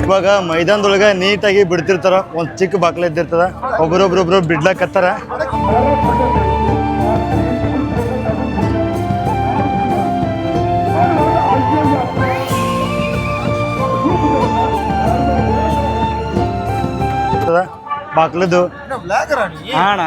ಇವಾಗ ಮೈದಾನದೊಳಗೆ ನೀಟಾಗಿ ಬಿಡ್ತಿರ್ತಾರ ಒಂದು ಚಿಕ್ಕ ಬಾಕ್ಲ ಇದ್ದಿರ್ತದ ಒಬ್ಬರೊಬ್ರೊಬ್ರು ಬಿಡ್ಲಾಕತ್ತಾರ ಬಾಕ್ಲದು ಅಣ್ಣ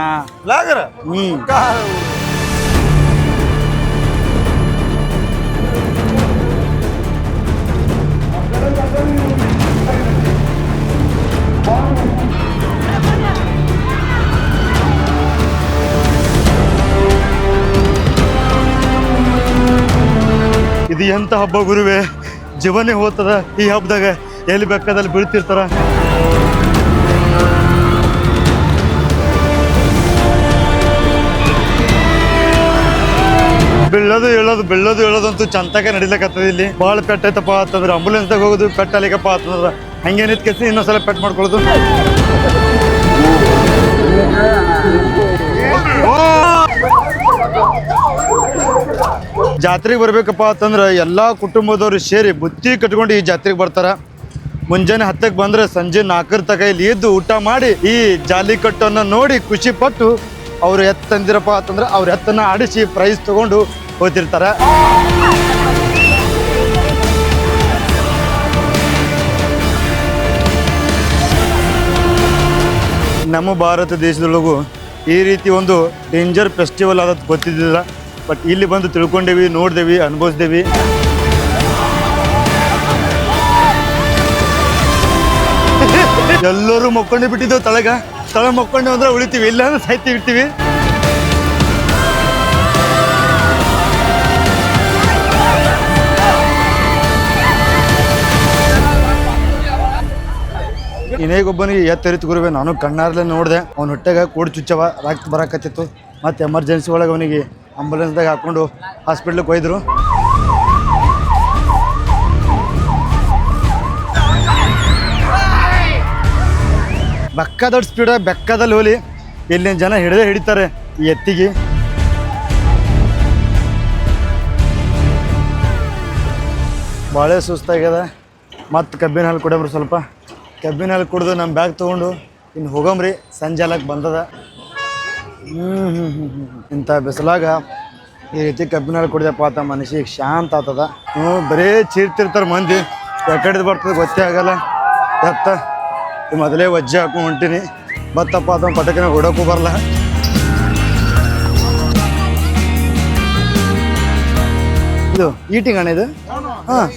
ಇದು ಎಂತ ಹಬ್ಬ ಗುರುವೆ ಜೀವನೇ ಹೋಗ್ತದ ಈ ಹಬ್ಬದಾಗ ಎಲ್ಲಿ ಬೇಕಾದಲ್ಲಿ ಬೀಳ್ತಿರ್ತಾರ ಬೀಳೋದು ಹೇಳೋದಂತೂ ಚಂತಾಗ ನಡಿಲಕತ್ತದ ಇಲ್ಲಿ ಭಾಳ ಪೆಟ್ಟೈತಪ್ಪ ಅಂತಂದ್ರೆ ಆಂಬುಲೆನ್ಸ್ದಾಗ ಹೋಗೋದು ಪೆಟ್ಟಲಿಕಪ್ಪ ಅಂತಂದ್ರೆ ಹಂಗೆ ನಿಂತ್ಕೇಸಿ ಇನ್ನೊಂದ್ಸಲ ಪೆಟ್ ಮಾಡ್ಕೊಳ್ಳೋದು ಜಾತ್ರೆಗೆ ಬರ್ಬೇಕಪ್ಪ ಅಂತಂದ್ರೆ ಎಲ್ಲ ಕುಟುಂಬದವ್ರು ಸೇರಿ ಬುತ್ತಿ ಕಟ್ಕೊಂಡು ಈ ಜಾತ್ರೆಗೆ ಬರ್ತಾರ ಮುಂಜಾನೆ 10ಕ್ಕೆ ಬಂದ್ರೆ ಸಂಜೆ 4 ತಕ ಇಲ್ಲಿ ಎದ್ದು ಊಟ ಮಾಡಿ ಈ ಜಾಲಿಕಟ್ಟನ್ನು ನೋಡಿ ಖುಷಿ ಪಟ್ಟು ಅವ್ರು ಎತ್ತು ತಂದಿರಪ್ಪ ಅಂತಂದ್ರೆ ಅವ್ರ ಎತ್ತನ್ನ ಆಡಿಸಿ ಪ್ರೈಸ್ ತಗೊಂಡು ಹೋಗ್ತಿರ್ತಾರ ನಮ್ಮ ಭಾರತ ದೇಶದೊಳಗೂ ಈ ರೀತಿ ಒಂದು ಡೇಂಜರ್ ಫೆಸ್ಟಿವಲ್ ಆದದ್ದು ಗೊತ್ತಿದ್ದಿಲ್ಲ ಬಟ್ ಇಲ್ಲಿ ಬಂದು ತಿಳ್ಕೊಂಡೇವಿ ನೋಡಿದೇವಿ ಅನುಭವಿಸ್ದೇವಿ ಎಲ್ಲರೂ ಮಕ್ಕೊಂಡೇ ಬಿಟ್ಟಿದ್ದೇವೆ ತಳಗ ತಳ ಮಕ್ಕೊಂಡು ಅಂದ್ರೆ ಉಳಿತೀವಿ, ಇಲ್ಲ ಅಂದ್ರೆ ಸಾಯ್ತೀವಿ ಇರ್ತೀವಿ. ಇನ್ನೇಗೊಬ್ಬನಿಗೆ ಎತ್ತರಿತು ಗುರುವೆ, ನಾನು ಕಣ್ಣಾರ್ಲೆ ನೋಡಿದೆ. ಅವ್ನ ಹೊಟ್ಟೆಗೆ ಕೂಡಿ ಚುಚ್ಚವ, ರಕ್ತ ಬರಾಕತ್ತಿತ್ತು. ಮತ್ತು ಎಮರ್ಜೆನ್ಸಿ ಒಳಗೆ ಅವನಿಗೆ ಆಂಬುಲೆನ್ಸ್ದಾಗ ಹಾಕೊಂಡು ಹಾಸ್ಪಿಟ್ಲಿಗೆ ಒಯ್ದರು. ಬೆಕ್ಕದೊಡ್ಡ ಸ್ಪೀಡ, ಬೆಕ್ಕದಲ್ಲಿ ಹೋಲಿ ಇಲ್ಲಿನ ಜನ ಹಿಡಿತಾರೆ ಈ ಎತ್ತಿಗೆ. ಭಾಳ ಸುಸ್ತಾಗ್ಯದ. ಮತ್ತು ಕಬ್ಬಿನ ಹಾಲು ಕೊಡಬ್ರಿ, ಸ್ವಲ್ಪ ಕಬ್ಬಿನ ಹಾಲು ಕುಡಿದು ನಮ್ಮ ಬ್ಯಾಗ್ ತೊಗೊಂಡು ಇನ್ನು ಹೋಗಮ್ರಿ. ಸಂಜೆ ಅಲ್ಲಕ್ಕೆ ಬಂದದ. ಇಂಥ ಬಿಸಿಲಾಗ ಈ ರೀತಿ ಕಬ್ಬಿನ ಹಾಲು ಕುಡಿದಪ್ಪ ಆತ ಮನುಷ್ಯಗೆ ಶಾಂತ ಆಗ್ತದ. ಬರೀ ಚೀರ್ತಿರ್ತಾರೆ ಮಂದಿ, ಯಾಕಡೆ ಬರ್ತದೆ ಗೊತ್ತೇ ಆಗಲ್ಲ. ಎತ್ತ ಮೊದಲೇ ವಜ್ಜೆ ಹಾಕೊಂಡು ಹೊಂಟೀನಿ. ಬತ್ತಪ್ಪ ಅದನ್ನ ಪಟಕಿನ ಹೊಡೋಕ್ಕೂ ಬರಲ್ಲ. ಇದು ಈಟಿಂಗ್ ಅಣ್ಣ ಇದು? ಹಾಂ,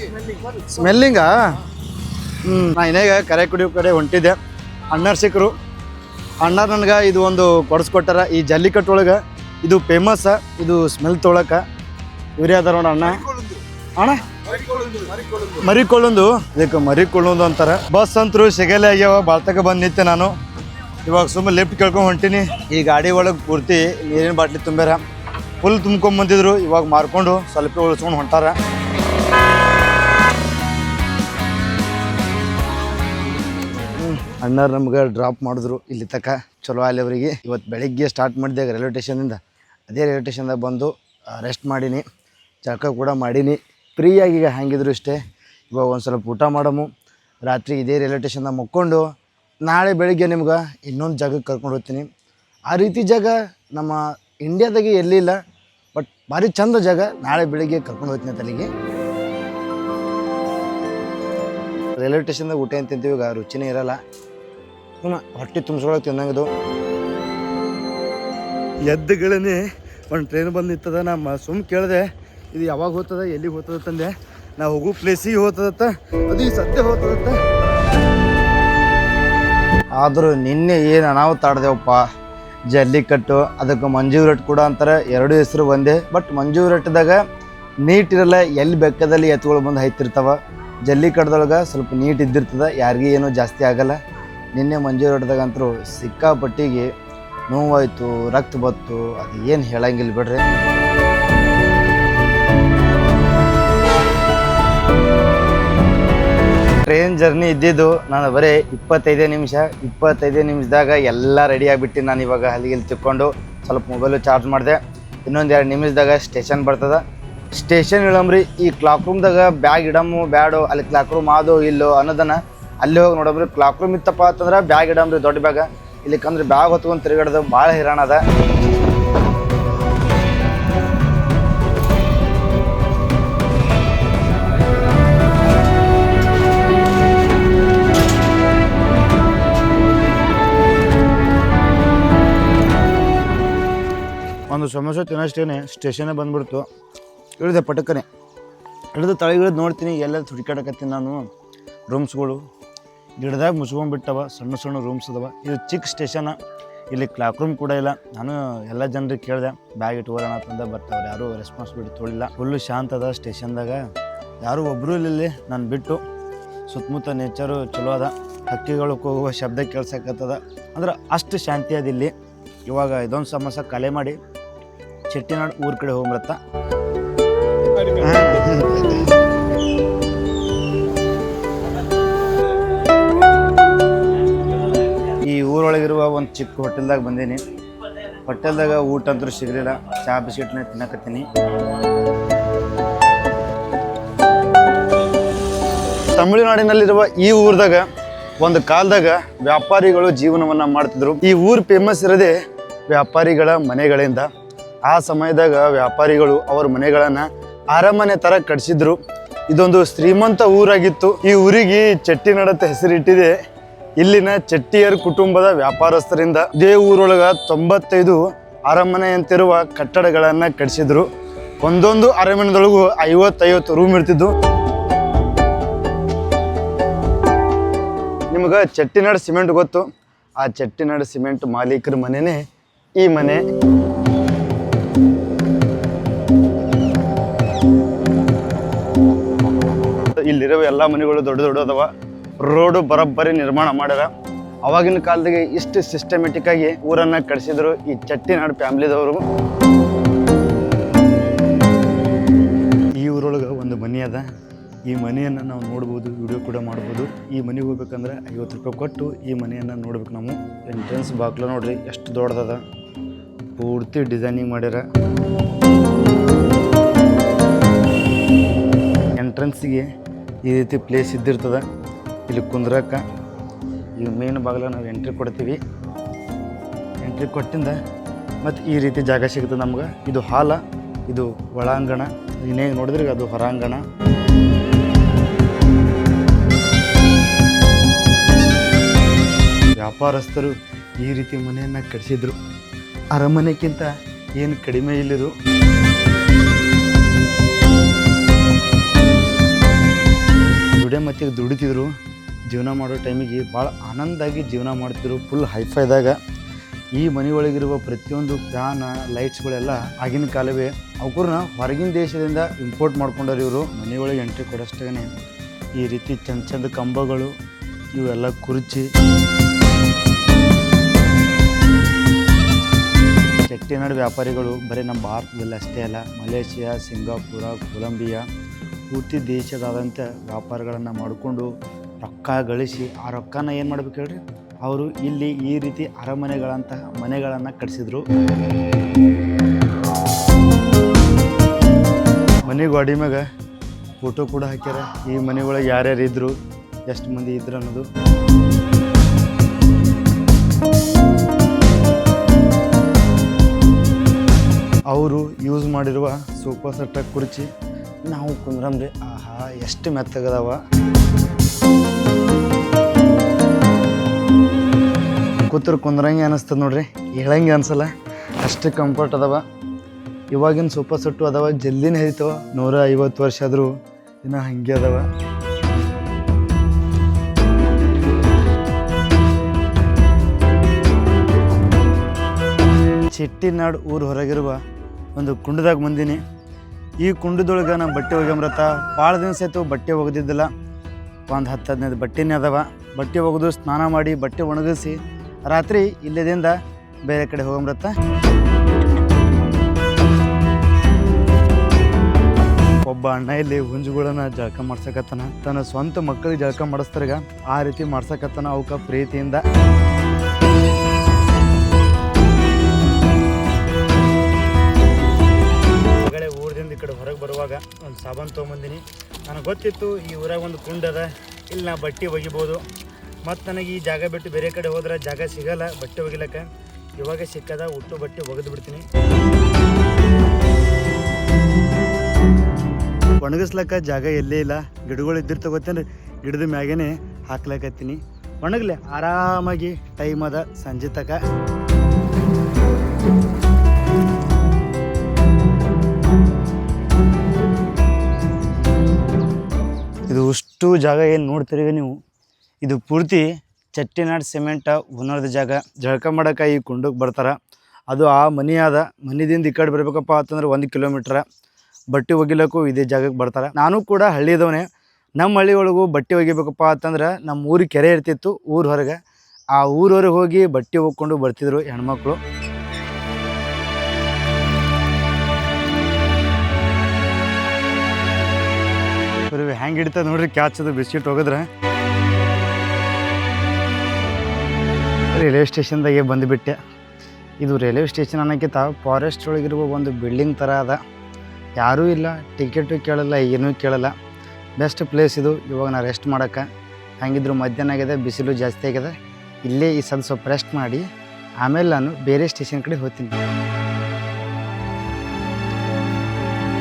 ಸ್ಮೆಲ್ಲಿಂಗಾ? ನಾ ಇನ್ನೇಗ ಕರೆ ಕುಡಿಯೋ ಕಡೆ ಹೊಂಟಿದ್ದೆ. ಅಣ್ಣಾರು ಸಿಕ್ಕರು. ಅಣ್ಣಾರು ನನಗೆ ಇದು ಒಂದು ಕೊಡಿಸ್ಕೊಟ್ಟಾರ. ಈ ಜಲ್ಲಿಕಟ್ಟು ಒಳಗೆ ಇದು ಫೇಮಸ್ಸ, ಇದು ಸ್ಮೆಲ್ ತೊಳಕ. ಇವರೇ ಅದಾರ ನೋಡ ಅಣ್ಣ. ಅಣ್ಣ ಮರಿಕೊಳ್ಳೊಂದು, ಇದಕ್ಕೆ ಮರಿಕೊಳ್ಳೊಂದು ಅಂತಾರೆ. ಬಸ್ ಅಂತರೂ ಸಿಗಲೇ ಆಗ್ಯಾವ. ಬಾಳ್ತಕ ಬಂದು ನಿಂತೆ ನಾನು. ಇವಾಗ ಸುಮ್ಮನೆ ಲಿಫ್ಟ್ ಕೇಳ್ಕೊಂಡು ಹೊಂಟೀನಿ. ಈ ಗಾಡಿ ಒಳಗೆ ಪೂರ್ತಿ ನೀರಿನ ಬಾಟ್ಲಿ ತುಂಬ್ಯಾರ. ಫುಲ್ ತುಂಬ್ಕೊಂಬಂದಿದ್ರು. ಇವಾಗ ಮಾರ್ಕೊಂಡು ಸ್ವಲ್ಪ ಉಳಿಸ್ಕೊಂಡು ಹೊಂಟಾರ. ಅಣ್ಣಾರು ನಮ್ಗೆ ಡ್ರಾಪ್ ಮಾಡಿದ್ರು ಇಲ್ಲಿ ತಕ. ಚಲೋ ಅಲ್ಲಿ ಅವರಿಗೆ. ಇವತ್ತು ಬೆಳಿಗ್ಗೆ ಸ್ಟಾರ್ಟ್ ಮಾಡಿದೆ ರೈಲ್ವೆ ಸ್ಟೇಷನಿಂದ. ಅದೇ ರೈಲ್ವೆ ಸ್ಟೇಷನ್ದಾಗ ಬಂದು ರೆಸ್ಟ್ ಮಾಡೀನಿ, ಜಳಕ ಕೂಡ ಮಾಡೀನಿ. ಫ್ರೀಯಾಗಿ ಈಗ ಹೆಂಗಿದ್ರು ಇಷ್ಟೇ. ಇವಾಗ ಒಂದು ಸ್ವಲ್ಪ ಊಟ ಮಾಡಮು. ರಾತ್ರಿ ಇದೇ ರೈಲ್ವೆ ಸ್ಟೇಷನ್ದಾಗ ಮುಕ್ಕೊಂಡು ನಾಳೆ ಬೆಳಿಗ್ಗೆ ನಿಮ್ಗೆ ಇನ್ನೊಂದು ಜಾಗಕ್ಕೆ ಕರ್ಕೊಂಡು ಹೋಗ್ತೀನಿ. ಆ ರೀತಿ ಜಾಗ ನಮ್ಮ ಇಂಡಿಯಾದಾಗೆ ಎಲ್ಲಿಲ್ಲ, ಬಟ್ ಭಾರಿ ಚಂದ ಜಾಗ. ನಾಳೆ ಬೆಳಿಗ್ಗೆ ಕರ್ಕೊಂಡು ಹೋಗ್ತೀನಿ ತಲೆಗೆ. ರೈಲ್ವೆ ಸ್ಟೇಷನ್ದಾಗ ಊಟ ಏನು ತಿಂತೀವಿ, ಈಗ ರುಚಿನೇ ಇರೋಲ್ಲ. ಹೊಟ್ಟೆ ತುಂಬಿಸ್ಕೊಳಕ್ಕೆ ತಿನ್ನಂಗದು. ಎದ್ದುಗಳೇ ಒಂದು ಟ್ರೈನ್ ಬಂದು ನಿಂತದ. ನಮ್ಮ ಸುಮ್ಮ ಕೇಳಿದೆ ಇದು ಯಾವಾಗ ಹೋಗ್ತದ, ಎಲ್ಲಿಗೆ ಹೋಗ್ತದತ್ತಂದೆ. ನಾವು ಹೋಗೋ ಪ್ಲೇಸಿಗೆ ಹೋಗ್ತದತ್ತ, ಅದು ಈ ಸತ್ಯ ಹೋಗ್ತದತ್ತ. ಆದರೂ ನಿನ್ನೆ ಏನು ಅನಾಹುತ ಆಡ್ದೇವಪ್ಪ. ಜಲ್ಲಿಕಟ್ಟು, ಅದಕ್ಕೆ ಮಂಜು ವಿರಾಟ್ ಕೂಡ ಅಂತಾರೆ. ಎರಡು ಹೆಸರು ಒಂದೇ. ಬಟ್ ಮಂಜು ವಿರಾಟ್ದಾಗ ನೀಟ್ ಇರಲ್ಲ, ಎಲ್ಲಿ ಬೆಕ್ಕದಲ್ಲಿ ಎತ್ತುಗಳು ಬಂದು ಹೈತಿರ್ತಾವ. ಜಲ್ಲಿಕಟ್ಟದೊಳಗೆ ಸ್ವಲ್ಪ ನೀಟ್ ಇದ್ದಿರ್ತದೆ, ಯಾರಿಗೂ ಏನೂ ಜಾಸ್ತಿ ಆಗಲ್ಲ. ನಿನ್ನೆ ಮಂಜು ವಿರಾಟ್ದಾಗ ಅಂತರೂ ಸಿಕ್ಕಾಪಟ್ಟಿಗೆ ನೋವಾಯಿತು, ರಕ್ತ ಬತ್ತು. ಅದು ಏನು ಹೇಳಂಗಿಲ್ಲ ಬಿಡ್ರಿ. ಟ್ರೈನ್ ಜರ್ನಿ ಇದ್ದಿದ್ದು ನಾನು ಬರೀ 25 ನಿಮಿಷ. 25 ನಿಮಿಷದಾಗ ಎಲ್ಲ ರೆಡಿ ಆಗಿಬಿಟ್ಟು ನಾನು ಇವಾಗ ಹಲ್ಲಿಗಿಲ್ಲಿ ತಿಕ್ಕೊಂಡು ಸ್ವಲ್ಪ ಮೊಬೈಲು ಚಾರ್ಜ್ ಮಾಡಿದೆ. ಇನ್ನೊಂದು 2 ನಿಮಿಷದಾಗ ಸ್ಟೇಷನ್ ಬರ್ತದೆ. ಸ್ಟೇಷನ್ ಇಳಂಬ್ರಿ. ಈ ಕ್ಲಾಕ್ ರೂಮ್ದಾಗ ಬ್ಯಾಗ್ ಇಡಮು ಬ್ಯಾಡು, ಅಲ್ಲಿ ಕ್ಲಾಕ್ ರೂಮ್ ಆದೋ ಇಲ್ಲೋ ಅನ್ನೋದನ್ನ ಅಲ್ಲಿ ಹೋಗಿ ನೋಡಮ್ರಿ. ಕ್ಲಾಕ್ ರೂಮ್ ಇತ್ತಪ್ಪ ಅಂತಂದ್ರೆ ಬ್ಯಾಗ್ ಇಡಮ್ರಿ, ದೊಡ್ಡ ಬ್ಯಾಗ. ಇಲ್ಲಿಕಂದ್ರೆ ಬ್ಯಾಗ್ ಹೊತ್ಕೊಂಡು ತಿರುಗಾಡೋದು ಭಾಳ ಹೈರಾಣ ಅದ. ಒಂದು ಸಮಸ್ಯೆ ತಿನ್ನಷ್ಟೇನೆ ಸ್ಟೇಷನ್ನೇ ಬಂದ್ಬಿಡ್ತು. ಇಳಿದೆ ಪಟಕ್ಕನೆ. ಇಳಿದು ತಳಗಿಳಿದು ನೋಡ್ತೀನಿ, ಎಲ್ಲ ಹುಡುಕಾಡಕತ್ತೀನಿ ನಾನು. ರೂಮ್ಸ್ಗಳು ಗಿಡದಾಗ ಮುಚ್ಕೊಂಡ್ಬಿಟ್ಟವ. ಸಣ್ಣ ಸಣ್ಣ ರೂಮ್ಸ್ ಅದಾವ. ಇದು ಚಿಕ್ಕ ಸ್ಟೇಷನ. ಇಲ್ಲಿ ಕ್ಲಾಕ್ ರೂಮ್ ಕೂಡ ಇಲ್ಲ. ನಾನು ಎಲ್ಲ ಜನರಿಗೆ ಕೇಳಿದೆ ಬ್ಯಾಗ್ ಇಟ್ಕೊಳ್ಳೋಣ ಅಂತಂದ. ಬಟ್ ಅವ್ರು ಯಾರೂ ರೆಸ್ಪಾನ್ಸಿಬಿಲಿಟಿ ತೊಳಿಲ್ಲ. ಫುಲ್ಲು ಶಾಂತ ಅದ ಸ್ಟೇಷನ್ದಾಗ. ಯಾರೂ ಒಬ್ಬರು ಇಲ್ಲಿ ನಾನು ಬಿಟ್ಟು. ಸುತ್ತಮುತ್ತ ನೇಚರು ಚಲೋ ಅದ. ಹಕ್ಕಿಗಳು ಹೋಗುವ ಶಬ್ದ ಕೇಳ್ಸಕತ್ತದ. ಅಂದ್ರೆ ಅಷ್ಟು ಶಾಂತಿ ಅದ ಇಲ್ಲಿ. ಇವಾಗ ಇದೊಂದು ಸಮಸ್ಯೆ ಕಲೆ ಮಾಡಿ ಚೆಟ್ಟಿನಾಡು ಊರ ಕಡೆ ಹೋಗ್ಬರತ್ತ. ಈ ಊರೊಳಗಿರುವ ಒಂದು ಚಿಕ್ಕ ಹೋಟೆಲ್ದಾಗ ಬಂದೀನಿ. ಹೋಟೆಲ್ದಾಗ ಊಟ ಅಂತೂ ಸಿಗಲಿಲ್ಲ. ಚಹಾ ಬಿಸ್ಕಿಟ್ನ ತಿನ್ನಕತ್ತೀನಿ. ತಮಿಳುನಾಡಿನಲ್ಲಿರುವ ಈ ಊರದಾಗ ಒಂದು ಕಾಲದಾಗ ವ್ಯಾಪಾರಿಗಳು ಜೀವನವನ್ನು ಮಾಡ್ತಿದ್ರು. ಈ ಊರು ಫೇಮಸ್ ಇರೋದೇ ವ್ಯಾಪಾರಿಗಳ ಮನೆಗಳಿಂದ. ಆ ಸಮಯದಾಗ ವ್ಯಾಪಾರಿಗಳು ಅವ್ರ ಮನೆಗಳನ್ನು ಅರಮನೆ ಥರ ಕಟ್ಸಿದ್ರು. ಇದೊಂದು ಶ್ರೀಮಂತ ಊರಾಗಿತ್ತು. ಈ ಊರಿಗೆ ಚೆಟ್ಟಿನಾಡು ಅಂತ ಹೆಸರಿಟ್ಟಿದೆ. ಇಲ್ಲಿನ ಚೆಟ್ಟಿಯರ್ ಕುಟುಂಬದ ವ್ಯಾಪಾರಸ್ಥರಿಂದ. ಇದೇ ಊರೊಳಗ 95 ಅರಮನೆ ಅಂತಿರುವ ಕಟ್ಟಡಗಳನ್ನು ಕಟ್ಸಿದ್ರು. ಒಂದೊಂದು ಅರಮನೆದೊಳಗೂ 50-50 ರೂಮ್ ಇರ್ತಿದ್ದು. ನಿಮ್ಗೆ ಚೆಟ್ಟಿನಾಡು ಸಿಮೆಂಟ್ ಗೊತ್ತು. ಆ ಚೆಟ್ಟಿನಾಡು ಸಿಮೆಂಟ್ ಮಾಲೀಕರ ಮನೆನೇ ಈ ಮನೆ. ಇಲ್ಲಿರೋ ಎಲ್ಲ ಮನೆಗಳು ದೊಡ್ಡ ದೊಡ್ಡ ಅದಾವ. ರೋಡು ಬರೋಬ್ಬರಿ ನಿರ್ಮಾಣ ಮಾಡ್ಯಾರ. ಅವಾಗಿನ ಕಾಲದಾಗೆ ಇಷ್ಟು ಸಿಸ್ಟಮೆಟಿಕ್ ಆಗಿ ಊರನ್ನು ಕಟ್ಸಿದ್ರು ಈ ಚೆಟ್ಟಿನಾಡು ಫ್ಯಾಮ್ಲಿದವರು. ಈ ಊರೊಳಗೆ ಒಂದು ಮನೆ ಅದ. ಈ ಮನೆಯನ್ನು ನಾವು ನೋಡ್ಬೋದು, ವಿಡಿಯೋ ಕೂಡ ಮಾಡ್ಬೋದು. ಈ ಮನೆಗೆ ಹೋಗ್ಬೇಕಂದ್ರೆ 50 ರೂಪಾಯಿ ಕೊಟ್ಟು ಈ ಮನೆಯನ್ನು ನೋಡ್ಬೇಕು ನಾವು. ಎಂಟ್ರೆನ್ಸ್ ಬಾಗ್ಲು ನೋಡ್ರಿ ಎಷ್ಟು ದೊಡ್ಡದದ, ಪೂರ್ತಿ ಡಿಸೈನಿಂಗ್ ಮಾಡ್ಯಾರ. ಎಂಟ್ರೆನ್ಸಿಗೆ ಈ ರೀತಿ ಪ್ಲೇಸ್ ಇದ್ದಿರ್ತದೆ, ಇಲ್ಲಿ ಕುಂದ್ರಕ್ಕ. ಈ ಮೇನ್ ಬಾಗಿಲ ನಾವು ಎಂಟ್ರಿ ಕೊಡ್ತೀವಿ. ಎಂಟ್ರಿ ಕೊಟ್ಟಿಂದ ಮತ್ತು ಈ ರೀತಿ ಜಾಗ ಸಿಗ್ತದೆ ನಮ್ಗೆ. ಇದು ಹಾಲ, ಇದು ಒಳಾಂಗಣ. ಇನ್ನೇನು ನೋಡಿದ್ರೆ ಅದು ಹೊರಾಂಗಣ. ವ್ಯಾಪಾರಸ್ಥರು ಈ ರೀತಿ ಮನೆಯನ್ನು ಕಟ್ಟಿಸಿದ್ರು. ಅರಮನೆಗಿಂತ ಏನು ಕಡಿಮೆ ಇಲ್ಲಿದು. ಮತ್ತಿಗೆ ದುಡಿತಿದ್ರು. ಜೀವನ ಮಾಡೋ ಟೈಮಿಗೆ ಭಾಳ ಆನಂದಾಗಿ ಜೀವನ ಮಾಡ್ತಿದ್ರು, ಫುಲ್ ಹೈಫೈದಾಗ. ಈ ಮನೆಯೊಳಗಿರುವ ಪ್ರತಿಯೊಂದು ಫ್ಯಾನ್ ಲೈಟ್ಸ್ಗಳೆಲ್ಲ ಆಗಿನ ಕಾಲವೇ. ಅವ್ರನ್ನ ಹೊರಗಿನ ದೇಶದಿಂದ ಇಂಪೋರ್ಟ್ ಮಾಡ್ಕೊಂಡವ್ರು ಇವರು. ಮನೆಯೊಳಗೆ ಎಂಟ್ರಿ ಕೊಡೋಷ್ಟಾಗೇ ಈ ರೀತಿ ಚಂದ ಚಂದ ಕಂಬಗಳು, ಇವೆಲ್ಲ ಕುರ್ಚಿ. ಚೆಟ್ಟಿನಾಡು ವ್ಯಾಪಾರಿಗಳು ಬರೀ ನಮ್ಮ ಭಾರತದಲ್ಲಿ ಅಷ್ಟೇ ಅಲ್ಲ, ಮಲೇಷಿಯಾ, ಸಿಂಗಾಪುರ, ಕೊಲಂಬಿಯಾ ಪೂರ್ತಿ ದೇಶದಾದಂಥ ವ್ಯಾಪಾರಗಳನ್ನು ಮಾಡಿಕೊಂಡು ರೊಕ್ಕ ಗಳಿಸಿ ಆ ರೊಕ್ಕನ ಏನು ಮಾಡ್ಬೇಕು ಹೇಳ್ರಿ, ಅವರು ಇಲ್ಲಿ ಈ ರೀತಿ ಅರಮನೆಗಳಂತಹ ಮನೆಗಳನ್ನು ಕಟ್ಟಿಸಿದ್ರು. ಮನೆ ಗೋಡಿ ಮ್ಯಾಗ ಫೋಟೋ ಕೂಡ ಹಾಕ್ಯಾರ. ಈ ಮನೆಯೊಳಗೆ ಯಾರ್ಯಾರು ಇದ್ದರು, ಎಷ್ಟು ಮಂದಿ ಇದ್ರು ಅನ್ನೋದು. ಅವರು ಯೂಸ್ ಮಾಡಿರುವ ಸೋಫಾ ಸೆಟ್ಟ ಕುರ್ಚಿ ನಾವು ಕುಂದ್ರಂಬ್ರಿ. ಆಹಾ, ಎಷ್ಟು ಮೆತ್ತಗದವ. ಕೂತ್ರು ಕುಂದ್ರಂಗೆ ಅನಿಸ್ತದೆ ನೋಡ್ರಿ, ಹೇಳಂಗೆ ಅನ್ಸಲ್ಲ, ಅಷ್ಟು ಕಂಫರ್ಟ್ ಅದಾವ. ಇವಾಗಿನ ಸೋಫಾ ಸೆಟ್ಟು ಅದಾವ, ಜಲ್ದಿನೇ ಹರಿತಾವ. 150 ವರ್ಷ ಆದರೂ ಇನ್ನೂ ಹಂಗೆ ಅದಾವ. ಚೆಟ್ಟಿನಾಡು ಊರು ಹೊರಗಿರುವ ಒಂದು ಕುಂಡದಾಗ ಬಂದೀನಿ. ಈ ಕುಂಡದೊಳಗೆ ನಾವು ಬಟ್ಟೆ ಒಗ್ಯಂಬ್ರತ ಭಾಳ ದಿವಸ ಆಯ್ತು ಬಟ್ಟೆ ಒಗೆದಿದ್ದಿಲ್ಲ. ಒಂದು 10-15 ಬಟ್ಟೆನೇ ಅದಾವ. ಬಟ್ಟೆ ಒಗೆದು ಸ್ನಾನ ಮಾಡಿ ಬಟ್ಟೆ ಒಣಗಿಸಿ ರಾತ್ರಿ ಇಲ್ಲದಿಂದ ಬೇರೆ ಕಡೆ ಹೋಗಂಬ್ರತ. ಒಬ್ಬ ಅಣ್ಣ ಇಲ್ಲಿ ಹುಂಜುಗಳನ್ನ ಜಳಕ ಮಾಡ್ಸಕತ್ತಾನ. ತನ್ನ ಸ್ವಂತ ಮಕ್ಕಳಿಗೆ ಜಳಕ ಮಾಡಿಸ್ತಾರೀಗ ಆ ರೀತಿ ಮಾಡ್ಸಕತ್ತಾನ ಅವಕ್ಕೆ ಪ್ರೀತಿಯಿಂದ. ಊರದಿಂದ ಈ ಕಡೆ ಹೊರಗೆ ಬರುವಾಗ ಒಂದು ಸಾಬಾನು ತೊಗೊಂಬಂದಿನಿ. ನನಗೆ ಗೊತ್ತಿತ್ತು ಈ ಊರಾಗ ಒಂದು ಕುಂಡ ಅದ, ಇಲ್ಲಿ ನಾ ಬಟ್ಟೆ ಒಗಿಬೋದು. ಮತ್ತು ನನಗೆ ಈ ಜಾಗ ಬಿಟ್ಟು ಬೇರೆ ಕಡೆ ಹೋದ್ರೆ ಜಾಗ ಸಿಗಲ್ಲ ಬಟ್ಟೆ ಒಗಿಲಕ್ಕ. ಇವಾಗ ಸಿಕ್ಕದ ಹುಟ್ಟು ಬಟ್ಟೆ ಒಗೆದು ಬಿಡ್ತೀನಿ. ಒಣಗಿಸ್ಲಕ್ಕ ಜಾಗ ಎಲ್ಲೇ ಇಲ್ಲ. ಗಿಡಗಳು ಇದ್ದಿರ್ ತಗೋತೇನೆ, ಗಿಡದ ಮ್ಯಾಗೇನೆ ಹಾಕ್ಲಕತ್ತೀನಿ. ಒಣಗಲೆ ಆರಾಮಾಗಿ ಟೈಮ್ ಅದ ಸಂಜೆ ತಕ. ಇದು ಅಷ್ಟು ಜಾಗ ಏನು ನೋಡ್ತೀರಿ ನೀವು, ಇದು ಪೂರ್ತಿ ಚೆಟ್ಟಿನಾಡು ಸಿಮೆಂಟ್ ಓನರ್ದ ಜಾಗ. ಜಳಕ ಮಾಡೋಕೆ ಈ ಕುಂಡಕ್ಕೆ ಬರ್ತಾರೆ. ಅದು ಆ ಮನೆ ಆದ. ಮನೆದಿಂದ ಈ ಕಡೆ ಬರಬೇಕಪ್ಪ ಅಂತಂದ್ರೆ 1 ಕಿಲೋಮೀಟ್ರ. ಬಟ್ಟೆ ಒಗಿಲಕ್ಕೂ ಇದೇ ಜಾಗಕ್ಕೆ ಬರ್ತಾರೆ. ನಾನು ಕೂಡ ಹಳ್ಳಿದವನೇ. ನಮ್ಮ ಹಳ್ಳಿ ಒಳಗೂ ಬಟ್ಟೆ ಒಗಿಬೇಕಪ್ಪ ಅಂತಂದ್ರೆ ನಮ್ಮ ಊರಿಗೆ ಕೆರೆ ಇರ್ತಿತ್ತು ಊರ ಹೊರಗೆ. ಆ ಊರವರೆಗೆ ಹೋಗಿ ಬಟ್ಟೆ ಹೋಗ್ಕೊಂಡು ಬರ್ತಿದ್ರು ಹೆಣ್ಮಕ್ಳು. ಹೆಂಗೆ ಹಿಡಿತದೆ ನೋಡ್ರಿ ಕ್ಯಾಚದು ಬಿಸ್ಕಿಟ್ ಹೋಗಿದ್ರೆ. ರೈಲ್ವೆ ಸ್ಟೇಷನ್ದಾಗೆ ಬಂದುಬಿಟ್ಟೆ. ಇದು ರೈಲ್ವೆ ಸ್ಟೇಷನ್ ಅನ್ನೋಕ್ಕಿಂತ ಫಾರೆಸ್ಟ್ ಒಳಗಿರುವ ಒಂದು ಬಿಲ್ಡಿಂಗ್ ಥರ ಅದ. ಯಾರೂ ಇಲ್ಲ, ಟಿಕೆಟು ಕೇಳಲ್ಲ, ಏನೂ ಕೇಳಲ್ಲ. ಬೆಸ್ಟ್ ಪ್ಲೇಸ್ ಇದು. ಇವಾಗ ನಾನು ರೆಸ್ಟ್ ಮಾಡೋಕ್ಕೆ. ಹಂಗಿದ್ರು ಮಧ್ಯಾಹ್ನ ಆಗಿದೆ, ಬಿಸಿಲು ಜಾಸ್ತಿ ಆಗಿದೆ. ಇಲ್ಲೇ ಈ ಸ್ವಲ್ಪ ರೆಸ್ಟ್ ಮಾಡಿ ಆಮೇಲೆ ನಾನು ಬೇರೆ ಸ್ಟೇಷನ್ ಕಡೆ ಹೋಗ್ತೀನಿ.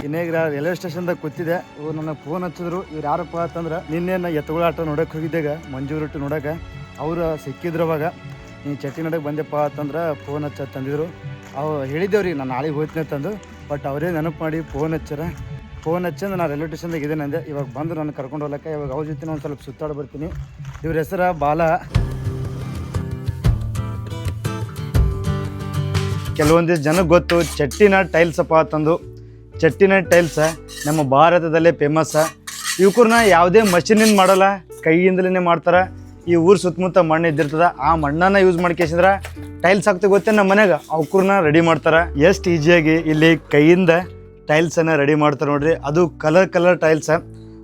ಇನ್ನೇಗ ರೈಲ್ವೆ ಸ್ಟೇಷನ್ದಾಗ ಕೂತಿದ್ದೆ. ಇವ್ರು ನನಗೆ ಫೋನ್ ಹಚ್ಚಿದ್ರು. ಇವ್ರು ಯಾರಪ್ಪ ಅಂತಂದ್ರೆ ನಿನ್ನೆ ನಾ ಎತ್ತುಗಳ ಆಟ ನೋಡೋಕೆ ಹೋಗಿದ್ದಾಗ ಮಂಜು ರೊಟ್ಟಿ ನೋಡೋಕೆ ಅವರು ಸಿಕ್ಕಿದ್ರು. ಅವಾಗ ನೀನು ಚೆಟ್ಟಿನಾಡಿಗೆ ಬಂದೆಪ್ಪ ಅಂತಂದ್ರೆ ಫೋನ್ ಹಚ್ಚ ತಂದಿದ್ರು. ಅವು ಹೇಳಿದ್ದೇವ್ರಿ ನಾನು ನಾಳೆಗೆ ಹೋಗ್ತೀನಿ ಅಂತಂದು. ಬಟ್ ಅವರೇ ನೆನಪು ಮಾಡಿ ಫೋನ್ ಹಚ್ಚಾರ. ಫೋನ್ ಹಚ್ಚಂದು ನಾನು ರೈಲ್ವೆ ಸ್ಟೇಷನ್ದಾಗ ಇದ್ದೇನೆ ಅಂದೆ. ಇವಾಗ ಬಂದು ನಾನು ಕರ್ಕೊಂಡು ಹೋಗ್ಲಕ್ಕ. ಇವಾಗ ಅವ್ರ ಜೊತೆ ಒಂದು ಸ್ವಲ್ಪ ಸುತ್ತಾಡಿ ಬರ್ತೀನಿ. ಇವ್ರ ಹೆಸರು ಬಾಲ. ಕೆಲವೊಂದಿಷ್ಟು ಜನಕ್ಕೆ ಗೊತ್ತು ಚೆಟ್ಟಿನಾಡ್ ಟೈಲ್ಸಪ್ಪ ಅಂತಂದು. ಚೆಟ್ಟಿನಾಡ್ ಟೈಲ್ಸ ನಮ್ಮ ಭಾರತದಲ್ಲೇ ಫೇಮಸ್ಸ. ಇವ್ಕೂರ್ನ ಯಾವುದೇ ಮಷೀನಿಂದ ಮಾಡಲ್ಲ, ಕೈಯಿಂದಲೇ ಮಾಡ್ತಾರೆ. ಈ ಊರು ಸುತ್ತಮುತ್ತ ಮಣ್ಣು ಇದ್ದಿರ್ತದ, ಆ ಮಣ್ಣನ್ನು ಯೂಸ್ ಮಾಡ್ಕೇಸಿದ್ರೆ ಟೈಲ್ಸ್ ಹಾಕ್ತಾ ಗೊತ್ತೇ ನಮ್ಮ ಮನೆಗೆ ಅವ್ಕೂರ್ನ ರೆಡಿ ಮಾಡ್ತಾರೆ. ಎಷ್ಟು ಈಸಿಯಾಗಿ ಇಲ್ಲಿ ಕೈಯಿಂದ ಟೈಲ್ಸನ್ನು ರೆಡಿ ಮಾಡ್ತಾರೆ ನೋಡ್ರಿ. ಅದು ಕಲರ್ ಟೈಲ್ಸ.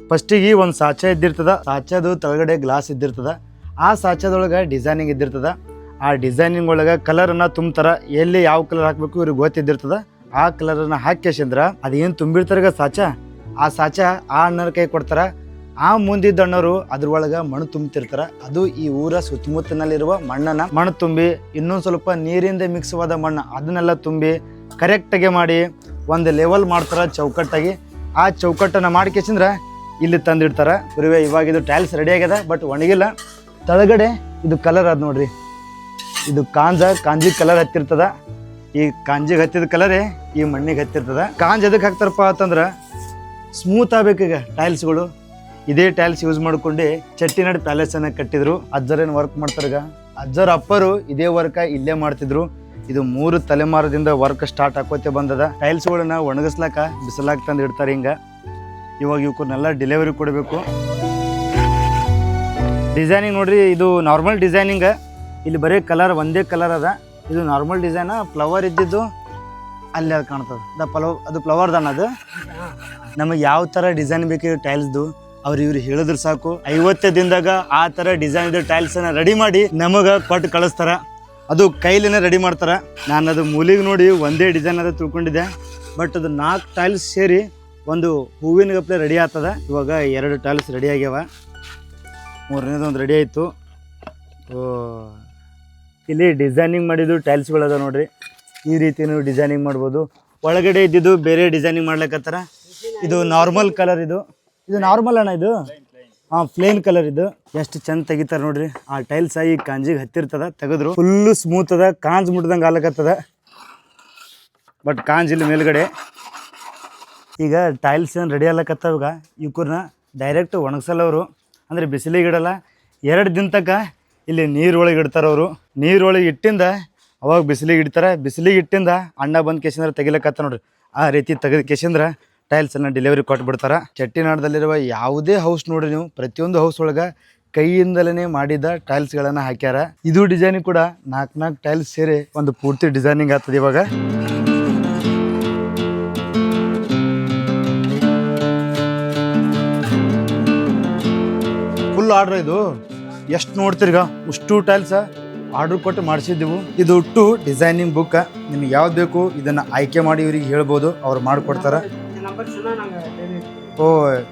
ಫಸ್ಟಿಗೆ ಒಂದು ಸಾಚೆ ಇದ್ದಿರ್ತದ, ಸಾಚದು ತಳಗಡೆ ಗ್ಲಾಸ್ ಇದ್ದಿರ್ತದ. ಆ ಸಾಚದೊಳಗೆ ಡಿಸೈನಿಂಗ್ ಇದ್ದಿರ್ತದ. ಆ ಡಿಸೈನಿಂಗ್ ಒಳಗೆ ಕಲರನ್ನು ತುಂಬ್ತಾರೆ. ಎಲ್ಲಿ ಯಾವ ಕಲರ್ ಹಾಕಬೇಕು ಇವ್ರಿಗೆ ಗೊತ್ತಿದ್ದಿರ್ತದ. ಆ ಕಲರನ್ನು ಹಾಕ್ಯೇಸಂದ್ರೆ ಅದೇನು ತುಂಬಿರ್ತಾರ ಸಾಚ, ಆ ಸಾಚ ಆ ಅಣ್ಣರ ಕೈ ಕೊಡ್ತಾರೆ. ಆ ಮುಂದಿದ್ದ ಅಣ್ಣವರು ಅದ್ರೊಳಗೆ ಮಣ್ಣು ತುಂಬ್ತಿರ್ತಾರೆ. ಅದು ಈ ಊರ ಸುತ್ತಮುತ್ತಲಿರುವ ಮಣ್ಣು ತುಂಬಿ ಇನ್ನೊಂದು ಸ್ವಲ್ಪ ನೀರಿಂದ ಮಿಕ್ಸ್ವಾದ ಮಣ್ಣು ಅದನ್ನೆಲ್ಲ ತುಂಬಿ ಕರೆಕ್ಟಾಗಿ ಮಾಡಿ ಒಂದು ಲೆವೆಲ್ ಮಾಡ್ತಾರೆ ಚೌಕಟ್ಟಾಗಿ. ಆ ಚೌಕಟ್ಟನ್ನು ಮಾಡ್ಕೇಸಂದ್ರೆ ಇಲ್ಲಿ ತಂದಿಡ್ತಾರೆ. ಗುರುವೆ ಇವಾಗ ಇದು ಟೈಲ್ಸ್ ರೆಡಿ ಆಗ್ಯದ, ಬಟ್ ಒಣಗಿಲ್ಲ. ತಳಗಡೆ ಇದು ಕಲರ್ ಅದ ನೋಡ್ರಿ, ಇದು ಕಾಂಜಿ ಕಲರ್ ಹತ್ತಿರ್ತದ. ಈ ಕಾಂಜಿಗೆ ಹತ್ತಿದ ಕಲರೇ ಈ ಮಣ್ಣಿಗೆ ಹತ್ತಿರ್ತದ. ಕಾಂಜ್ ಎದಕ್ಕೆ ಹಾಕ್ತಾರಪ್ಪ ಅಂತಂದ್ರೆ ಸ್ಮೂತ್ ಆಗ್ಬೇಕೀಗ ಟೈಲ್ಸ್ಗಳು. ಇದೇ ಟೈಲ್ಸ್ ಯೂಸ್ ಮಾಡ್ಕೊಂಡು ಚೆಟ್ಟಿನಾಡ್ ಪ್ಯಾಲೇಸನ್ನು ಕಟ್ಟಿದ್ರು. ಅಜ್ಜರೇನು ವರ್ಕ್ ಮಾಡ್ತಾರೀಗ, ಅಜ್ಜರ ಅಪ್ಪರು ಇದೇ ವರ್ಕ ಇಲ್ಲೇ ಮಾಡ್ತಿದ್ರು. ಇದು 3 ತಲೆಮಾರದಿಂದ ವರ್ಕ್ ಸ್ಟಾರ್ಟ್ ಆಕೋತೆ ಬಂದದ. ಟೈಲ್ಸ್ಗಳನ್ನ ಒಣಗಿಸ್ಲಾಕ ಬಿಸಿಲಾಗ ತಂದು ಇಡ್ತಾರೆ. ಹಿಂಗ ಇವಾಗ ಇವಕ್ಕನ್ನೆಲ್ಲ ಡೆಲಿವರಿ ಕೊಡಬೇಕು. ಡಿಸೈನಿಂಗ್ ನೋಡ್ರಿ, ಇದು ನಾರ್ಮಲ್ ಡಿಸೈನಿಂಗ್. ಇಲ್ಲಿ ಬರೀ ಕಲರ್ ಒಂದೇ ಕಲರ್ ಅದ. ಇದು ನಾರ್ಮಲ್ ಡಿಸೈನ. ಫ್ಲವರ್ ಇದ್ದಿದ್ದು ಅಲ್ಲಿ ಅದು ಕಾಣ್ತದೆ, ಅದು ಫ್ಲವರ್ ದಾನ. ಅದು ನಮಗೆ ಯಾವ ಥರ ಡಿಸೈನ್ ಬೇಕು ಟೈಲ್ಸ್ದು ಇವ್ರು ಹೇಳಿದ್ರು ಸಾಕು. 50 ದಿನದಾಗ ಆ ಥರ ಡಿಸೈನ್ ಇದ್ದ ಟೈಲ್ಸನ್ನು ರೆಡಿ ಮಾಡಿ ನಮಗೆ ಕೊಟ್ಟು ಕಳಿಸ್ತಾರ. ಅದು ಕೈಲಿನೇ ರೆಡಿ ಮಾಡ್ತಾರೆ. ನಾನು ಅದು ಮೂಲಿಗೆ ನೋಡಿ ಒಂದೇ ಡಿಸೈನ್ ಅದ ತಿಳ್ಕೊಂಡಿದ್ದೆ, ಬಟ್ ಅದು 4 ಟೈಲ್ಸ್ ಸೇರಿ ಒಂದು ಹೂವಿನ ಗಪ್ಲೆ ರೆಡಿ ಆಗ್ತದ. ಇವಾಗ 2 ಟೈಲ್ಸ್ ರೆಡಿ ಆಗ್ಯಾವ, 3ನೇದು ಒಂದು ರೆಡಿ ಆಯಿತು. ಇಲ್ಲಿ ಡಿಸೈನಿಂಗ್ ಮಾಡಿದ್ದು ಟೈಲ್ಸ್ಗಳದ ನೋಡ್ರಿ. ಈ ರೀತಿ ನೀವು ಡಿಸೈನಿಂಗ್ ಮಾಡ್ಬೋದು. ಒಳಗಡೆ ಇದ್ದಿದ್ದು ಬೇರೆ ಡಿಸೈನಿಂಗ್ ಮಾಡ್ಲಿಕ್ಕತ್ತಾರ. ಇದು ನಾರ್ಮಲ್ ಕಲರ್, ಇದು ನಾರ್ಮಲ್ ಅಣ್ಣ. ಇದು ಪ್ಲೇನ್ ಕಲರ್. ಇದು ಎಷ್ಟು ಚಂದ ತೆಗಿತಾರೆ ನೋಡ್ರಿ. ಆ ಟೈಲ್ಸ್ ಈ ಕಾಂಜಿಗೆ ಹತ್ತಿರ್ತದ, ತೆಗೆದ್ರು ಫುಲ್ಲು ಸ್ಮೂತ್ ಅದ. ಕಾಂಜ್ ಮುಟ್ದಂಗೆ ಆಗ್ಲಕತ್ತದ, ಬಟ್ ಕಾಂಜ್ ಇಲ್ಲಿ ಮೇಲ್ಗಡೆ. ಈಗ ಟೈಲ್ಸ್ ಏನು ರೆಡಿ ಆಗ್ಲಕತ್ತವಾಗ ಇವ್ಕೂರ್ನ ಡೈರೆಕ್ಟ್ ಒಣಗ್ಸಲ್ಲವರು, ಅಂದರೆ ಬಿಸಿಲಿಗೆ ಇಡಲ್ಲ. 2 ದಿನ ತನಕ ಇಲ್ಲಿ ನೀರೊಳಗೆ ಇಡ್ತಾರೆ ಅವರು. ನೀರೊಳಗೆ ಇಟ್ಟಿಂದ ಅವಾಗ ಬಿಸಿಲಿಗೆ ಇಡ್ತಾರೆ. ಬಿಸಿಲಿಗೆ ಇಟ್ಟಿಂದ ಅಣ್ಣ ಬಂದು ಕೇಸಂದ್ರೆ ತೆಗಿಲಕತ್ತ ನೋಡ್ರಿ. ಆ ರೀತಿ ತೆಗೆದು ಕೇಸಂದ್ರೆ ಟೈಲ್ಸನ್ನು ಡೆಲಿವರಿ ಕೊಟ್ಬಿಡ್ತಾರೆ. ಚೆಟ್ಟಿನಾಡದಲ್ಲಿರುವ ಯಾವುದೇ ಹೌಸ್ ನೋಡ್ರಿ ನೀವು, ಪ್ರತಿಯೊಂದು ಹೌಸ್ ಒಳಗೆ ಕೈಯಿಂದಲೇ ಮಾಡಿದ ಟೈಲ್ಸ್ಗಳನ್ನು ಹಾಕ್ಯಾರ. ಇದು ಡಿಸೈನಿಂಗ್ ಕೂಡ 4 ಟೈಲ್ಸ್ ಸೇರಿ ಒಂದು ಪೂರ್ತಿ ಡಿಸೈನಿಂಗ್ ಆಗ್ತದೆ. ಇವಾಗ ಫುಲ್ ಆರ್ಡ್ರ್. ಇದು ಎಷ್ಟು ನೋಡ್ತೀರಿಗ, ಅಷ್ಟು ಟೈಲ್ಸ್ ಆರ್ಡ್ರ್ ಕೊಟ್ಟು ಮಾಡಿಸಿದ್ದೆವು. ಇದು ಒಟ್ಟು ಡಿಸೈನಿಂಗ್ ಬುಕ್. ನಿಮ್ಗೆ ಯಾವ್ದು ಬೇಕು ಇದನ್ನು ಆಯ್ಕೆ ಮಾಡಿ ಇವ್ರಿಗೆ ಹೇಳ್ಬೋದು, ಅವ್ರು ಮಾಡಿಕೊಡ್ತಾರೆ.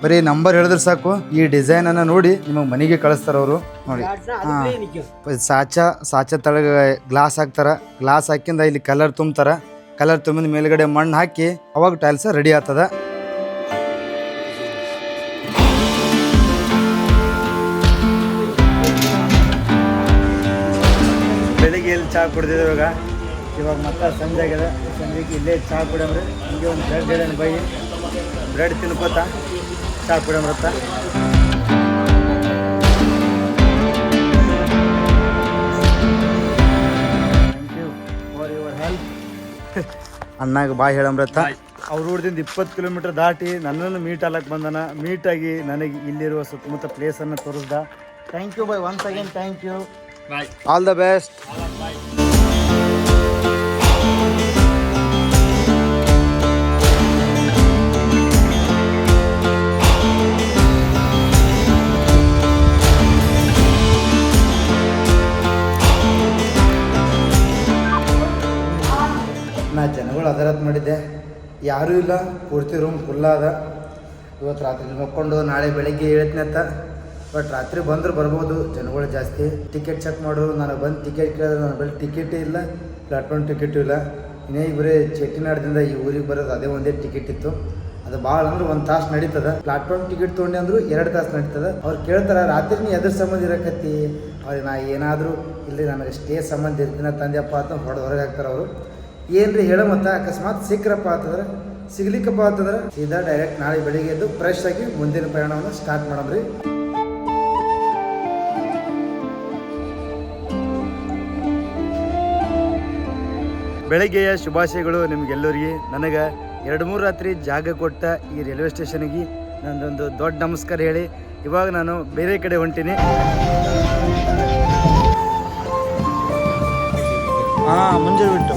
ಬರೀ ನಂಬರ್ ಹೇಳಿದ್ರೆ ಸಾಕು, ಈ ಡಿಸೈನ್ ಅನ್ನ ನೋಡಿ ನಿಮಗೆ ಮನೆಗೆ ಕಳಿಸ್ತಾರ ಅವರು. ನೋಡಿ ಸಾಚ ತಳಗ ಗ್ಲಾಸ್ ಹಾಕ್ತಾರ. ಗ್ಲಾಸ್ ಹಾಕಿಂದ ಇಲ್ಲಿ ಕಲರ್ ತುಂಬ್ತಾರ. ಕಲರ್ ತುಂಬಿದ ಮೇಲ್ಗಡೆ ಮಣ್ಣು ಹಾಕಿ ಅವಾಗ ಟೈಲ್ಸ್ ರೆಡಿ ಆಗ್ತದ. ಬೆಳಿಗ್ಗೆ ಇಲ್ಲಿ ಚಹಾ ಕುಡ್ದಿದ್ದೆ. ಇವಾಗ ಮತ್ತೆ ಸಂಜೆ ಆಗ್ಯದ. ಸಂಜೆಗೆ ಇಲ್ಲೇ ಚಹಾ ಕುಡಿಯಮ್ರಿ. ಹಿಂಗೆ ಒಂದು ಬ್ರೆಡ್ ಹೇಳೋಣ, ಬೈ ಬ್ರೆಡ್ ತಿನ್ಕೋತ ಚಹಾ ಕುಡಿಯಮ್ರತ್ತ. Thank you for your help. ಅಣ್ಣಾಗ ಬಾಯ್ ಹೇಳಮ್ರತ್ತ. ಅವ್ರ ಊರದಿಂದ 20 ಕಿಲೋಮೀಟರ್ ದಾಟಿ ನನ್ನನ್ನು ಮೀಟ್ ಆಗ್ಲಕ್ಕೆ ಬಂದನ. ಮೀಟಾಗಿ ನನಗೆ ಇಲ್ಲಿರುವ ಸುತ್ತಮುತ್ತ ಪ್ಲೇಸನ್ನು ತೋರಿಸ್ದ. Thank you bye, once again thank you. All the best. ನಾ ಜನಗಳು ಅದರತ್ ಮಾಡಿದ್ದೆ, ಯಾರೂ ಇಲ್ಲ. ಪೂರ್ತಿ ರೂಮ್ ಫುಲ್ಲಾದ. ಇವತ್ತು ರಾತ್ರಿ ಮಕ್ಕೊಂಡು ನಾಳೆ ಬೆಳಗ್ಗೆ ಹೇಳ್ತೀನಂತ. ಬಟ್ ರಾತ್ರಿ ಬಂದ್ರೆ ಬರ್ಬೋದು, ಜನಗಳು ಜಾಸ್ತಿ. ಟಿಕೆಟ್ ಚೆಕ್ ಮಾಡೋರು. ನನಗೆ ಬಂದು ಟಿಕೆಟ್ ಕೇಳಿದ್ರೆ ನನ್ನ ಬಳಿ ಟಿಕೆಟೇ ಇಲ್ಲ, ಪ್ಲಾಟ್ಫಾರ್ಮ್ ಟಿಕೆಟು ಇಲ್ಲ. ಇನ್ನೇ ಬರೀ ಚೆಟ್ಟಿನಾಡದಿಂದ ಈ ಊರಿಗೆ ಬರೋದು ಅದೇ ಒಂದೇ ಟಿಕೆಟ್ ಇತ್ತು. ಅದು ಭಾಳ ಅಂದ್ರೆ 1 ತಾಸು ನಡೀತದ. ಪ್ಲಾಟ್ಫಾರ್ಮ್ ಟಿಕೆಟ್ ತೊಗೊಂಡೆ ಅಂದರು 2 ತಾಸು ನಡೀತದೆ. ಅವ್ರು ಕೇಳ್ತಾರೆ ರಾತ್ರಿ ನೀ ಎದ್ರ ಸಂಬಂಧ ಇರಕತ್ತಿ. ಅವ್ರಿಗೆ ನಾ ಏನಾದರೂ ಇಲ್ಲಿ ನನಗೆ ಸ್ಟೇ ಸಂಬಂಧ ಇರ್ತೀನ ತಂದೆಯಪ್ಪ ಅಂತ ಹೊರಗೆ ಹಾಕ್ತಾರೆ ಅವರು. ಏನ್ರಿ ಹೇಳೋ ಮತ್ತು ಅಕಸ್ಮಾತ್ ಸಿಕ್ಕರಪ್ಪ ಅಂತಂದ್ರೆ, ಸಿಗ್ಲಿಕ್ಕಪ್ಪ ಅಂತಂದ್ರೆ ಸೀದಾ ಡೈರೆಕ್ಟ್ ನಾಳೆ ಬೆಳಿಗ್ಗೆ ಎದ್ದು ಫ್ರೆಶ್ ಆಗಿ ಮುಂದಿನ ಪ್ರಯಾಣವನ್ನು ಸ್ಟಾರ್ಟ್ ಮಾಡಮ್ರಿ. ಬೆಳಗ್ಗೆಯ ಶುಭಾಶಯಗಳು ನಿಮಗೆಲ್ಲರಿಗೆ. ನನಗೆ 2-3 ರಾತ್ರಿ ಜಾಗ ಕೊಟ್ಟ ಈ ರೈಲ್ವೆ ಸ್ಟೇಷನ್ಗೆ ನಂದೊಂದು ದೊಡ್ಡ ನಮಸ್ಕಾರ ಹೇಳಿ ಇವಾಗ ನಾನು ಬೇರೆ ಕಡೆ ಹೊಂಟೀನಿ. ಮುಂಜಾನೆ ಬಿಟ್ಟು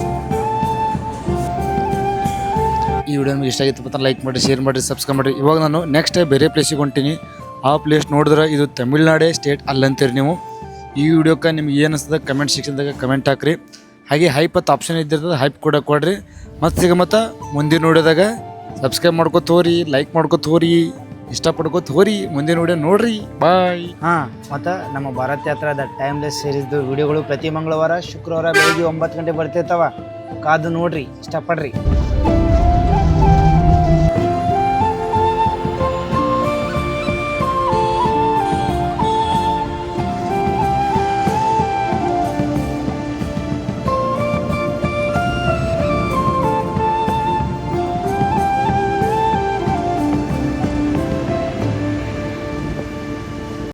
ಈ ವಿಡಿಯೋ ನಿಮಗೆ ಇಷ್ಟ ಆಗಿತ್ತು ಲೈಕ್ ಮಾಡಿ, ಶೇರ್ ಮಾಡಿ, ಸಬ್ಸ್ಕ್ರೈಬ್ ಮಾಡಿ. ಇವಾಗ ನಾನು ನೆಕ್ಸ್ಟ್ ಬೇರೆ ಪ್ಲೇಸಿಗೆ ಹೊಂಟೀನಿ. ಆ ಪ್ಲೇಸ್ ನೋಡಿದ್ರೆ ಇದು ತಮಿಳ್ನಾಡೇ ಸ್ಟೇಟ್ ಅಲ್ಲಂತೀರಿ ನೀವು. ಈ ವಿಡಿಯೋಕ್ಕೆ ನಿಮ್ಗೆ ಏನು ಅನಿಸ್ತದೆ ಕಮೆಂಟ್ ಸೆಕ್ಷನ್ದಾಗ ಕಮೆಂಟ್ ಹಾಕ್ರಿ. ಹಾಗೆ ಹೈಪ್ ಅಂತ ಆಪ್ಷನ್ ಇದ್ದಿರ್ತದೆ, ಹೈಪ್ ಕೂಡ ಕೊಡ್ರಿ. ಮತ್ತು ಮುಂದಿನ ನೋಡಿದಾಗ ಸಬ್ಸ್ಕ್ರೈಬ್ ಮಾಡ್ಕೊತ ಹೋರಿ, ಲೈಕ್ ಮಾಡ್ಕೊತ ಹೋರಿ, ಇಷ್ಟಪಡ್ಕೊತ ಹೋರಿ. ಮುಂದಿನ ವಿಡಿಯೋ ನೋಡ್ರಿ. ಬಾಯ್. ಮತ್ತು ನಮ್ಮ ಭಾರತ್ ಯಾತ್ರಾದ ಟೈಮ್ಲೆಸ್ ಸೀರೀಸ್ದು ವಿಡಿಯೋಗಳು ಪ್ರತಿ ಮಂಗಳವಾರ ಶುಕ್ರವಾರ ಬೆಳಿಗ್ಗೆ 9 ಗಂಟೆ ಬರ್ತಿರ್ತಾವ. ಕಾದು ನೋಡ್ರಿ, ಇಷ್ಟಪಡ್ರಿ.